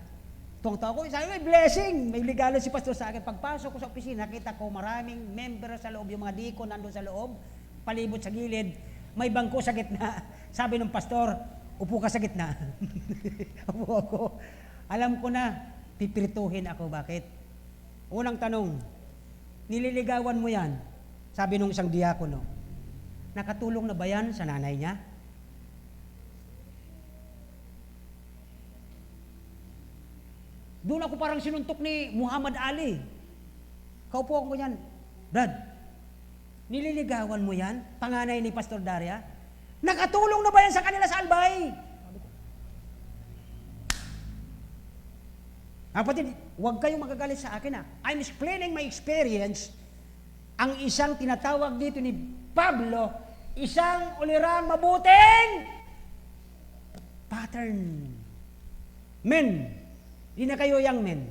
tuwang-tawa ko, sabi may blessing. May ligalo si pastor sa akin. Pagpasok ko sa opisina, nakita ko maraming member sa loob, yung mga diko nandun sa loob, palibot sa gilid, may bangko sa gitna. Sabi ng pastor, upo ka sa gitna. Upo ako. Alam ko na, pipirituhin ako. Bakit? Unang tanong, nililigawan mo yan? Sabi nung isang diakono, nakatulong na ba yan sa nanay niya? Doon ako parang sinuntok ni Muhammad Ali. Kaupo ako yan. Brad, nililigawan mo yan? Panganay ni Pastor Daria? Nakatulong na ba yan sa kanila sa albay? Kapatid, huwag kayong magagalit sa akin ha. I'm explaining my experience. Ang isang tinatawag dito ni Pablo, isang ulirang mabuting pattern. Men, di na kayo young men.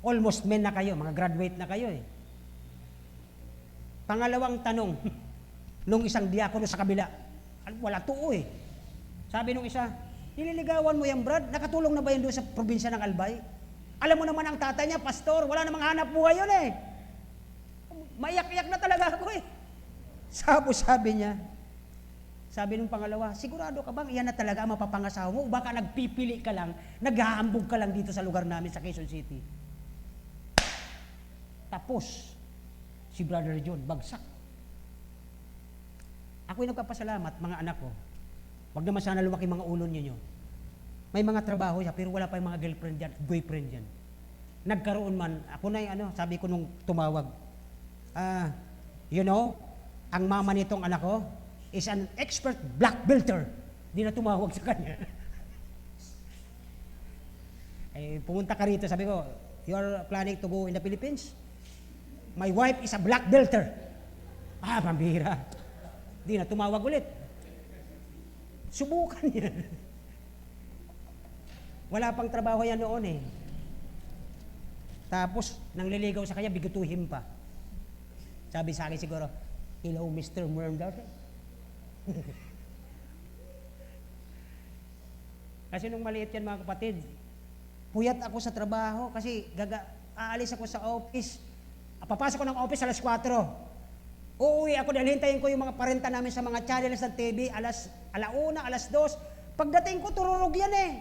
Almost men na kayo, mga graduate na kayo eh. Pangalawang tanong, nung isang diakono sa kabila, wala tuo eh. Sabi nung isa, nililigawan mo yan Brad, nakatulong na ba yan doon sa probinsya ng Albay? Alam mo naman ang tatay niya, pastor, wala namang hanap buhay yun eh. Maiyak-iyak na talaga ako eh. Sabi niya, sabi nung pangalawa, sigurado ka bang iyan na talaga ang mapapangasawa mo? O baka nagpipili ka lang, naghahambog ka lang dito sa lugar namin sa Quezon City? Tapos, si Brother John, bagsak. Ako'y nagpapasalamat, mga anak ko. Huwag naman sana lumaki mga ulo ninyo. May mga trabaho siya, pero wala pa yung mga girlfriend dyan, boyfriend dyan. Nagkaroon man, ako na yung sabi ko nung tumawag, ang mama nitong anak ko is an expert black belter. Di na tumawag sa kanya. Pumunta ka rito, sabi ko, you're planning to go in the Philippines? My wife is a black belter. Pambihira. Di na tumawag ulit. Subukan niya. Wala pang trabaho yan noon eh. Tapos, nang liligaw sa kanya, bigutuhin pa. Sabi sa akin siguro, hello, Mr. Murmdar. Kasi nung maliit yan mga kapatid, puyat ako sa trabaho kasi aalis ako sa office. Papasok ko ng office alas 4. Uuwi ako dahil hintayin ko yung mga parenta namin sa mga channels ng TV, alauna, alas 2. Pagdating ko, tururog yan eh.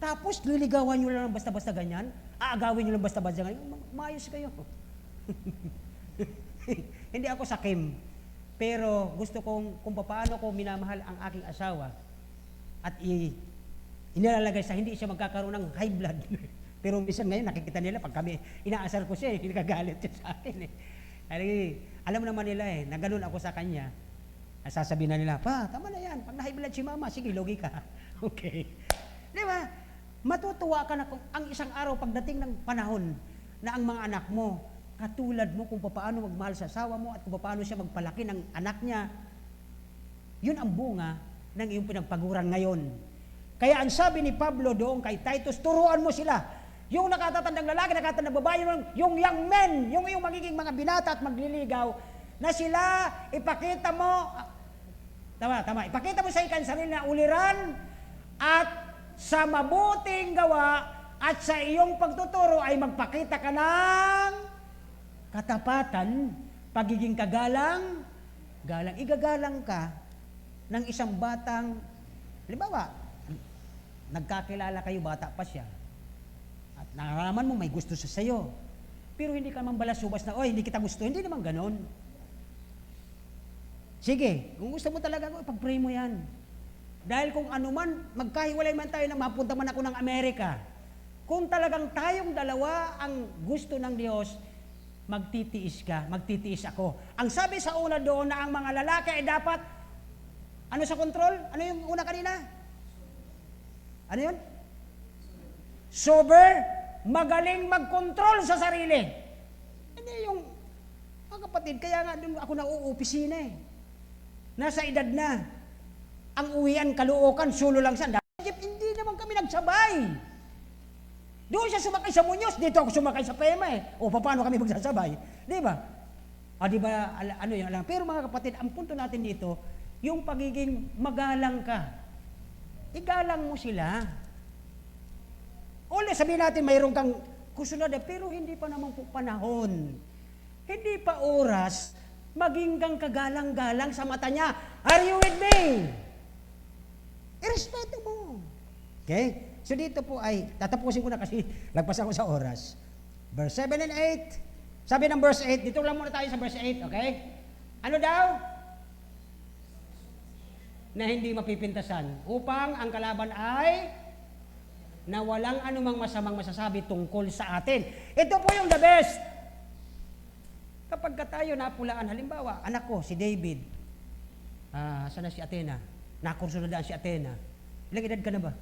Tapos, liligawan nyo lang basta-basta ganyan. Aagawin nyo lang basta-basta ganyan. Maayos kayo. Hindi ako sakim. Pero gusto kong kung paano ko minamahal ang aking asawa at inilalagay sa hindi siya magkakaroon ng high blood. Pero minsan ngayon nakikita nila pag kami inaasar ko siya, nagagalit siya sa akin eh. Alam naman nila eh, na ganun ako sa kanya. Sasabihin na nila, pa, tama na yan. Pag na-high blood si mama, sige, logi ka. Okay. Di ba? Matutuwa ka na kung ang isang araw pagdating ng panahon na ang mga anak mo, katulad mo kung paano magmahal sa asawa mo at kung paano siya magpalaki ng anak niya, yun ang bunga ng iyong pinagpaguran ngayon. Kaya ang sabi ni Pablo doon kay Titus, turuan mo sila. Yung nakatatandang lalaki, nakatatandang babae, yung young men, yung magiging mga binata at magliligaw, na sila ipakita mo, ipakita mo sa ikan sarili na uliran at sa mabuting gawa at sa iyong pagtuturo ay magpakita ka ng katapatan, pagiging kagalang, igagalang ka ng isang batang, halimbawa, nagkakilala kayo, bata pa siya, at naraman mo may gusto sa sayo, pero hindi ka man balasubas na, hindi kita gusto, hindi naman ganon. Sige, kung gusto mo talaga, ipag-pray mo yan. Dahil kung ano man, magkahiwalay man tayo na mapunta man ako ng Amerika, kung talagang tayong dalawa ang gusto ng Diyos, magtitiis ka, magtitiis ako. Ang sabi sa una doon na ang mga lalaki ay dapat, ano sa control? Ano yung una kanina? Ano yun? Sober, magaling mag-control sa sarili. Hindi yung, mga kapatid, kaya nga doon ako nauopisina eh. Nasa edad na. Ang uwian, Caloocan, sulo lang siya. Hindi naman kami nagsabay. Doon siya sumakay sa Muñoz, dito ako sumakay sa Pema eh. Paano kami magsasabay? Di ba? Di ba, ano yun lang. Pero mga kapatid, ang punto natin dito, yung pagiging magalang ka. Igalang mo sila. Sabihin natin, mayroon kang kusunod, pero hindi pa naman po panahon. Hindi pa oras, maging kang kagalang-galang sa mata niya. Are you with me? Irespeto mo. Okay? So dito po ay, tatapusin ko na kasi lagpas ako sa oras. Verse 7 and 8. Sabi ng verse 8, dito lang muna tayo sa verse 8, okay? Ano daw? Na hindi mapipintasan. Upang ang kalaban ay na walang anumang masamang masasabi tungkol sa atin. Ito po yung the best. Kapag tayo napulaan, halimbawa, anak ko, si David, saan na si Athena? Nakursunodaan si Athena. Ilang edad ka na ba?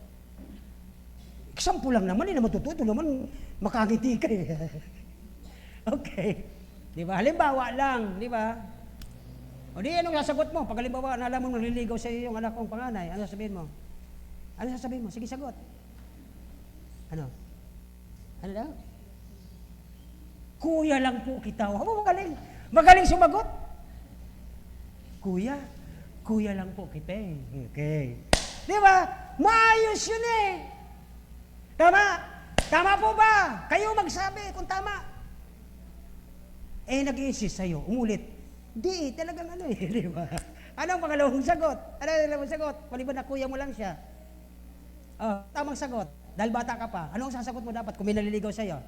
Example lang naman, hindi naman tututo naman, makangiti ka eh. Okay. Di ba? Halimbawa lang, di ba? O di, anong sasagot mo? Pag halimbawa, alam mo naliligaw sa iyo yung anak kong panganay, ano sasabihin mo? Ano sasabihin mo? Sige, sagot. Ano? Ano daw? Kuya lang po kita. Magaling. Magaling sumagot. Kuya lang po kita eh. Okay. Di ba? Maayos yun eh. Tama? Tama po ba? Kayo magsabi kung tama. Nag-i-insist sa'yo. Umulit. Di, talagang ano eh. Di ba? Anong pangalawang sagot? Ano ang pangalawang sagot? Maliban na kuya mo lang siya. Tamang sagot. Dahil bata ka pa. Anong sasagot mo dapat kung may naliligaw sa'yo?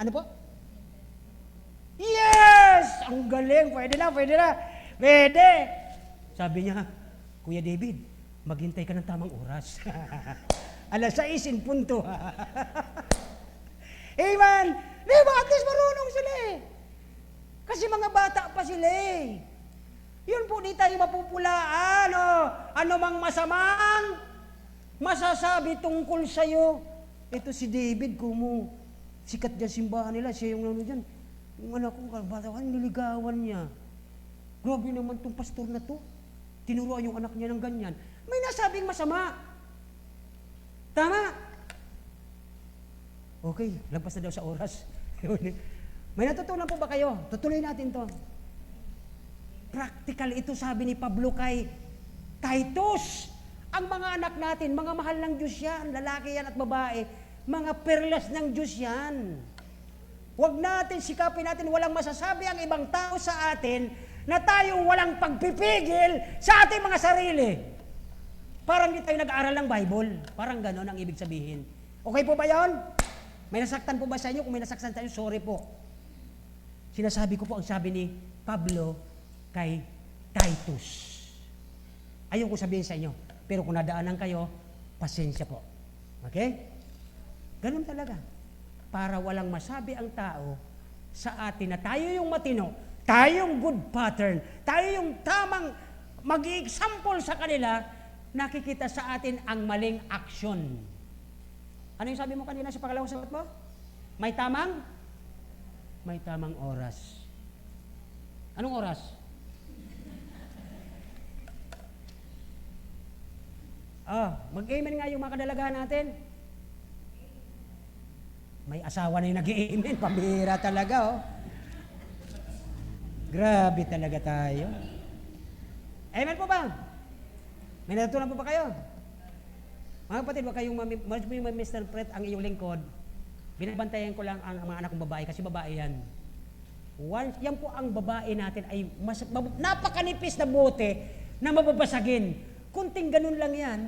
Ano po? Yes! Ang galing. Pwede na, pwede na. Pwede. Sabi niya, Kuya David, maghintay ka ng tamang oras. Alas 6 in punto. Amen! Di ba? At least marunong sila eh. Kasi mga bata pa sila eh. Yun po, di tayo mapupulaan. Ano mang masamang masasabi tungkol sa'yo. Ito si David, sikat dyan simbahan nila. Siya yung ano dyan. Yung anak ko, kabataan, niligawan niya. Grabe naman tong pastor na to. Tinuruan yung anak niya ng ganyan. May nasabing masama. Tama. Okay, lampas na daw sa oras. May natutunan po ba kayo? Tutuloy natin to. Practical ito, sabi ni Pablo kay Titus. Ang mga anak natin, mga mahal ng Diyos yan, lalaki yan at babae, mga perlas ng Diyos yan. Huwag natin, sikapin natin, walang masasabi ang ibang tao sa atin na tayong walang pagpipigil sa ating mga sarili. Parang di tayo nag-aaral ng Bible. Parang gano'n ang ibig sabihin. Okay po ba yon? May nasaktan po ba sa inyo? Kung may nasaktan sa inyo, sorry po. Sinasabi ko po ang sabi ni Pablo kay Titus. Ayaw ko sabihin sa inyo. Pero kung nadaanan kayo, pasensya po. Okay? Ganun talaga. Para walang masabi ang tao sa atin na tayo yung matino, tayo yung good pattern, tayo yung tamang mag-i-example sa kanila, nakikita sa atin ang maling aksyon. Ano yung sabi mo kanina sa pangalawang sagot mo? May tamang oras. Anong oras? Mag-amen nga yung mga kadalagaan natin. May asawa na yung nag-amen. Pambihira talaga, Grabe talaga tayo. Amen po ba? May natutunan po ba kayo? Mga kapatid, wag kayong misinterpret ang iyong lingkod. Binabantayan ko lang ang mga anak kong babae kasi babae yan. Yan po ang babae natin ay napakanipis na bote na mababasagin. Kunting ganun lang yan,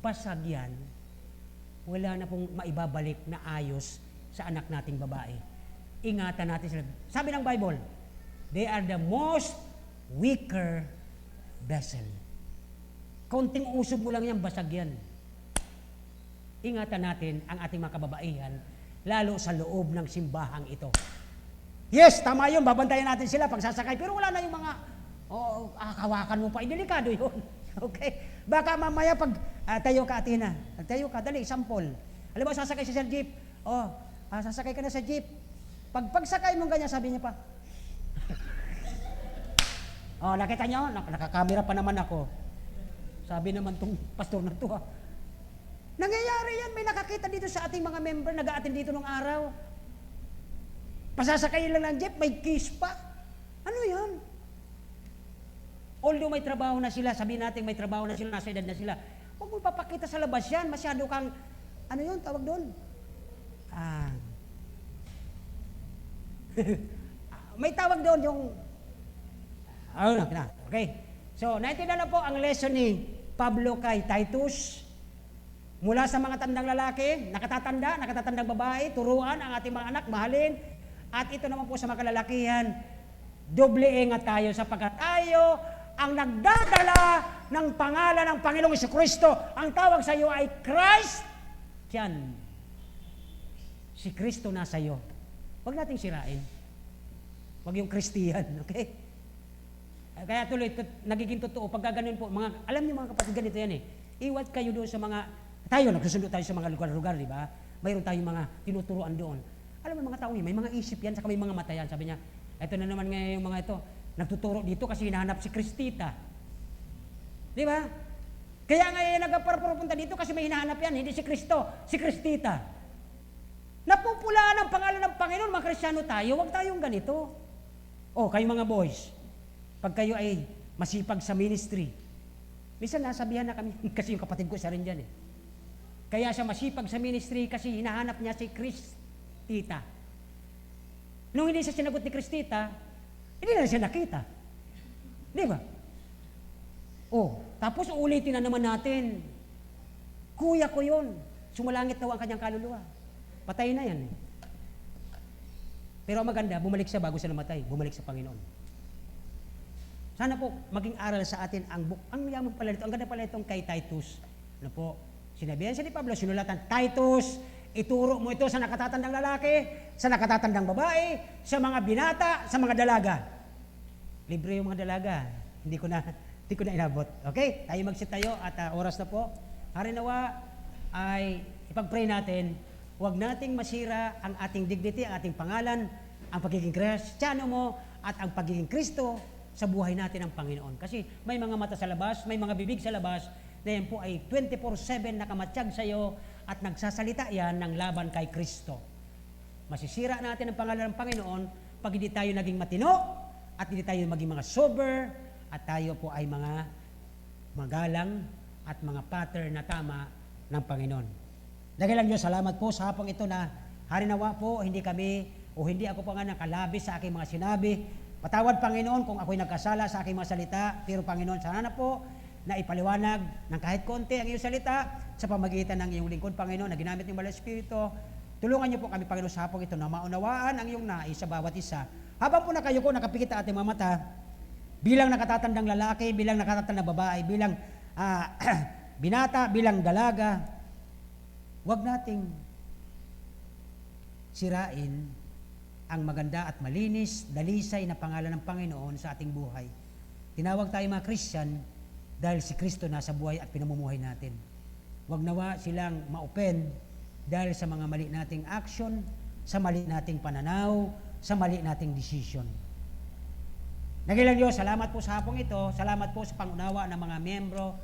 basag yan. Wala na pong maibabalik na ayos sa anak nating babae. Ingatan natin sila. Sabi ng Bible, they are the most weaker vessel. Konting usog mo lang yan, basag yan. Ingatan natin ang ating mga kababaihan, lalo sa loob ng simbahang ito. Yes, tama yun, babantayan natin sila pag sasakay, pero wala na yung mga, kawakan mo pa, delikado yun. Okay? Baka mamaya pag tayo ka, Atina, tayo ka, dali, sample. Alam mo, sasakay siya sa jeep. Sasakay ka na sa jeep. Pagsakay mo ganyan, sabi niya pa, nakita niyo, nakakamera pa naman ako. Sabi naman tong pastor na to, nangyayari yan, may nakakita dito sa ating mga member, nag-a-attend dito ng araw. Pasasakay lang ng jeep, may kiss pa. Ano yan? Although may trabaho na sila, sabihin natin may trabaho na sila, nasa edad na sila, huwag mo papakita sa labas yan, masyado kang, ano yun, tawag doon? May tawag doon yung, okay. So, naintindihan na po ang lesson ni Pablo kay Titus. Mula sa mga tandang lalaki, nakatatandang babae, turuan ang ating mga anak, mahalin. At ito naman po sa mga kalalakihan, doble ingat tayo sapagkat tayo ang nagdadala ng pangalan ng Panginoong Jesucristo. Ang tawag sa iyo ay Christ. Yan. Si Kristo nasa iyo. Huwag nating sirain. Huwag yung Kristiyan, okay? Kaya tuloy, nagiging totoo. Pag ganoon po, alam niyo mga kapatid, ganito yan Iwat kayo doon sa mga, nagsusundo tayo sa mga lugar-lugar, di ba? Mayroon tayong mga tinuturuan doon. Alam mo mga tao may mga isip yan, saka may mga mata yan. Sabi niya, ito na naman ngayon yung mga ito, nagtuturo dito kasi hinahanap si Kristita. Di ba? Kaya ngayon nagpapunta dito kasi may hinahanap yan, hindi si Kristo, si Kristita. Napupulaan ang pangalan ng Panginoon, mga Kristiyano tayo, huwag tayong ganito. Kayo mga boys, pag kayo ay masipag sa ministry, minsan nasabihan na kami, kasi yung kapatid ko isa rin dyan Kaya siya masipag sa ministry kasi hinahanap niya si Kristita. Nung hindi siya sinagot ni Kristita, hindi na siya nakita. Di ba? Tapos ulitin na naman natin. Kuya ko yun. Sumalangit daw ang kanyang kaluluwa. Patay na yan Pero ang maganda, bumalik siya bago siya namatay, bumalik sa Panginoon. Sana po maging aral sa atin ang yaman pala nito, ang ganda pala itong kay Titus. Ano po? Sinabihan siya ni Pablo, sinulatan, Titus, ituro mo ito sa nakatatandang lalaki, sa nakatatandang babae, sa mga binata, sa mga dalaga. Libre yung mga dalaga. Hindi ko na inabot. Okay? Tayo mag-sit tayo at oras na po. Harinawa ay ipag-pray natin. Huwag nating masira ang ating dignity, ang ating pangalan, ang pagiging Kristiyano mo at ang pagiging Kristo sa buhay natin ng Panginoon. Kasi may mga mata sa labas, may mga bibig sa labas, na yan po ay 24/7 nakamatsyag sa iyo at nagsasalita yan ng laban kay Kristo. Masisira natin ang pangalan ng Panginoon pag hindi tayo naging matino at hindi tayo maging mga sober at tayo po ay mga magalang at mga pattern na tama ng Panginoon. Dakilang Diyos, salamat po sa hapong ito na harinawa po, hindi ako pa nga nakalabis sa aking mga sinabi. Patawad, Panginoon, kung ako'y nagkasala sa aking mga salita, pero Panginoon, sana na po na ipaliwanag ng kahit konti ang iyong salita sa pamagitan ng iyong lingkod, Panginoon, na ginamit ng Banal na Espiritu. Tulungan niyo po kami, Panginoon, sa hapong ito na maunawaan ang iyong nais sa bawat isa. Habang po na kayo ko nakapikit sa ating mga mata, bilang nakatatandang lalaki, bilang nakatatandang babae, bilang binata, bilang dalaga, huwag nating sirain ang maganda at malinis, dalisay na pangalan ng Panginoon sa ating buhay. Tinawag tayo mga Christian dahil si Kristo nasa buhay at pinamumuhay natin. Huwag nawa silang ma-offend dahil sa mga mali nating action, sa mali nating pananaw, sa mali nating decision. Nagilang Diyos, salamat po sa hapong ito, salamat po sa pangunawa ng mga membro,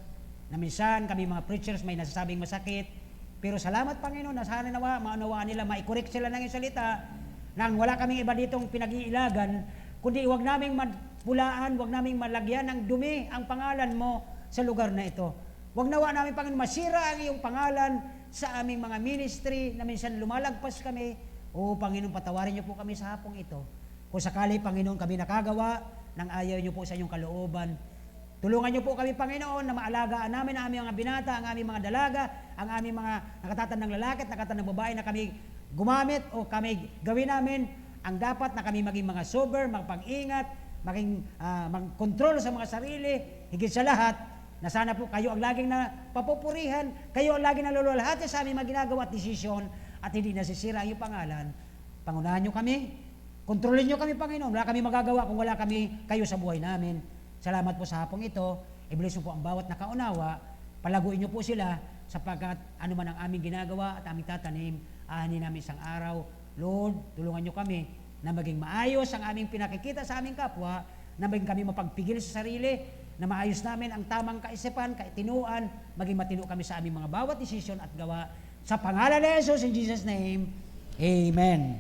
na minsan kami mga preachers may nasasabing masakit, pero salamat Panginoon na sana nawa, maunawaan nila, maikorek sila ng iyong salita, nang wala kaming iba ditong pinag-iilagan, kundi huwag naming pulaan, huwag naming malagyan ng dumi ang pangalan mo sa lugar na ito. Huwag nawa namin, Panginoon, masira ang iyong pangalan sa aming mga ministry na minsan lumalagpas kami. O Panginoon, patawarin niyo po kami sa hapong ito. Kung sakali, Panginoon, kami nakagawa ng ayaw niyo po sa inyong kalooban, tulungan niyo po kami, Panginoon, na maalagaan namin ang aming mga binata, ang aming mga dalaga, ang aming mga nakatatandang lalaki at nakatatandang babae na kami gumamit o kami gawin namin ang dapat na kami maging mga sober, magpag-ingat, maging mag-control sa mga sarili, higit sa lahat, na sana po kayo ang laging na papupurihan, kayo ang laging naluluwalhati sa aming mga ginagawa at desisyon at hindi nasisira ang iyong pangalan. Pangunahan niyo kami, kontrolin niyo kami, Panginoon. Wala kami magagawa kung wala kami kayo sa buhay namin. Salamat po sa hapong ito. I-bless po ang bawat nakaunawa. Palaguin niyo po sila sapagkat ano man ang aming ginagawa at aming tatanim, ahanin namin isang araw. Lord, tulungan niyo kami na maging maayos ang aming pinakikita sa aming kapwa, na maging kami mapagpigil sa sarili, na maayos namin ang tamang kaisipan, kaitinuan, maging matino kami sa aming mga bawat desisyon at gawa. Sa pangalan ni Jesus, in Jesus' name, Amen.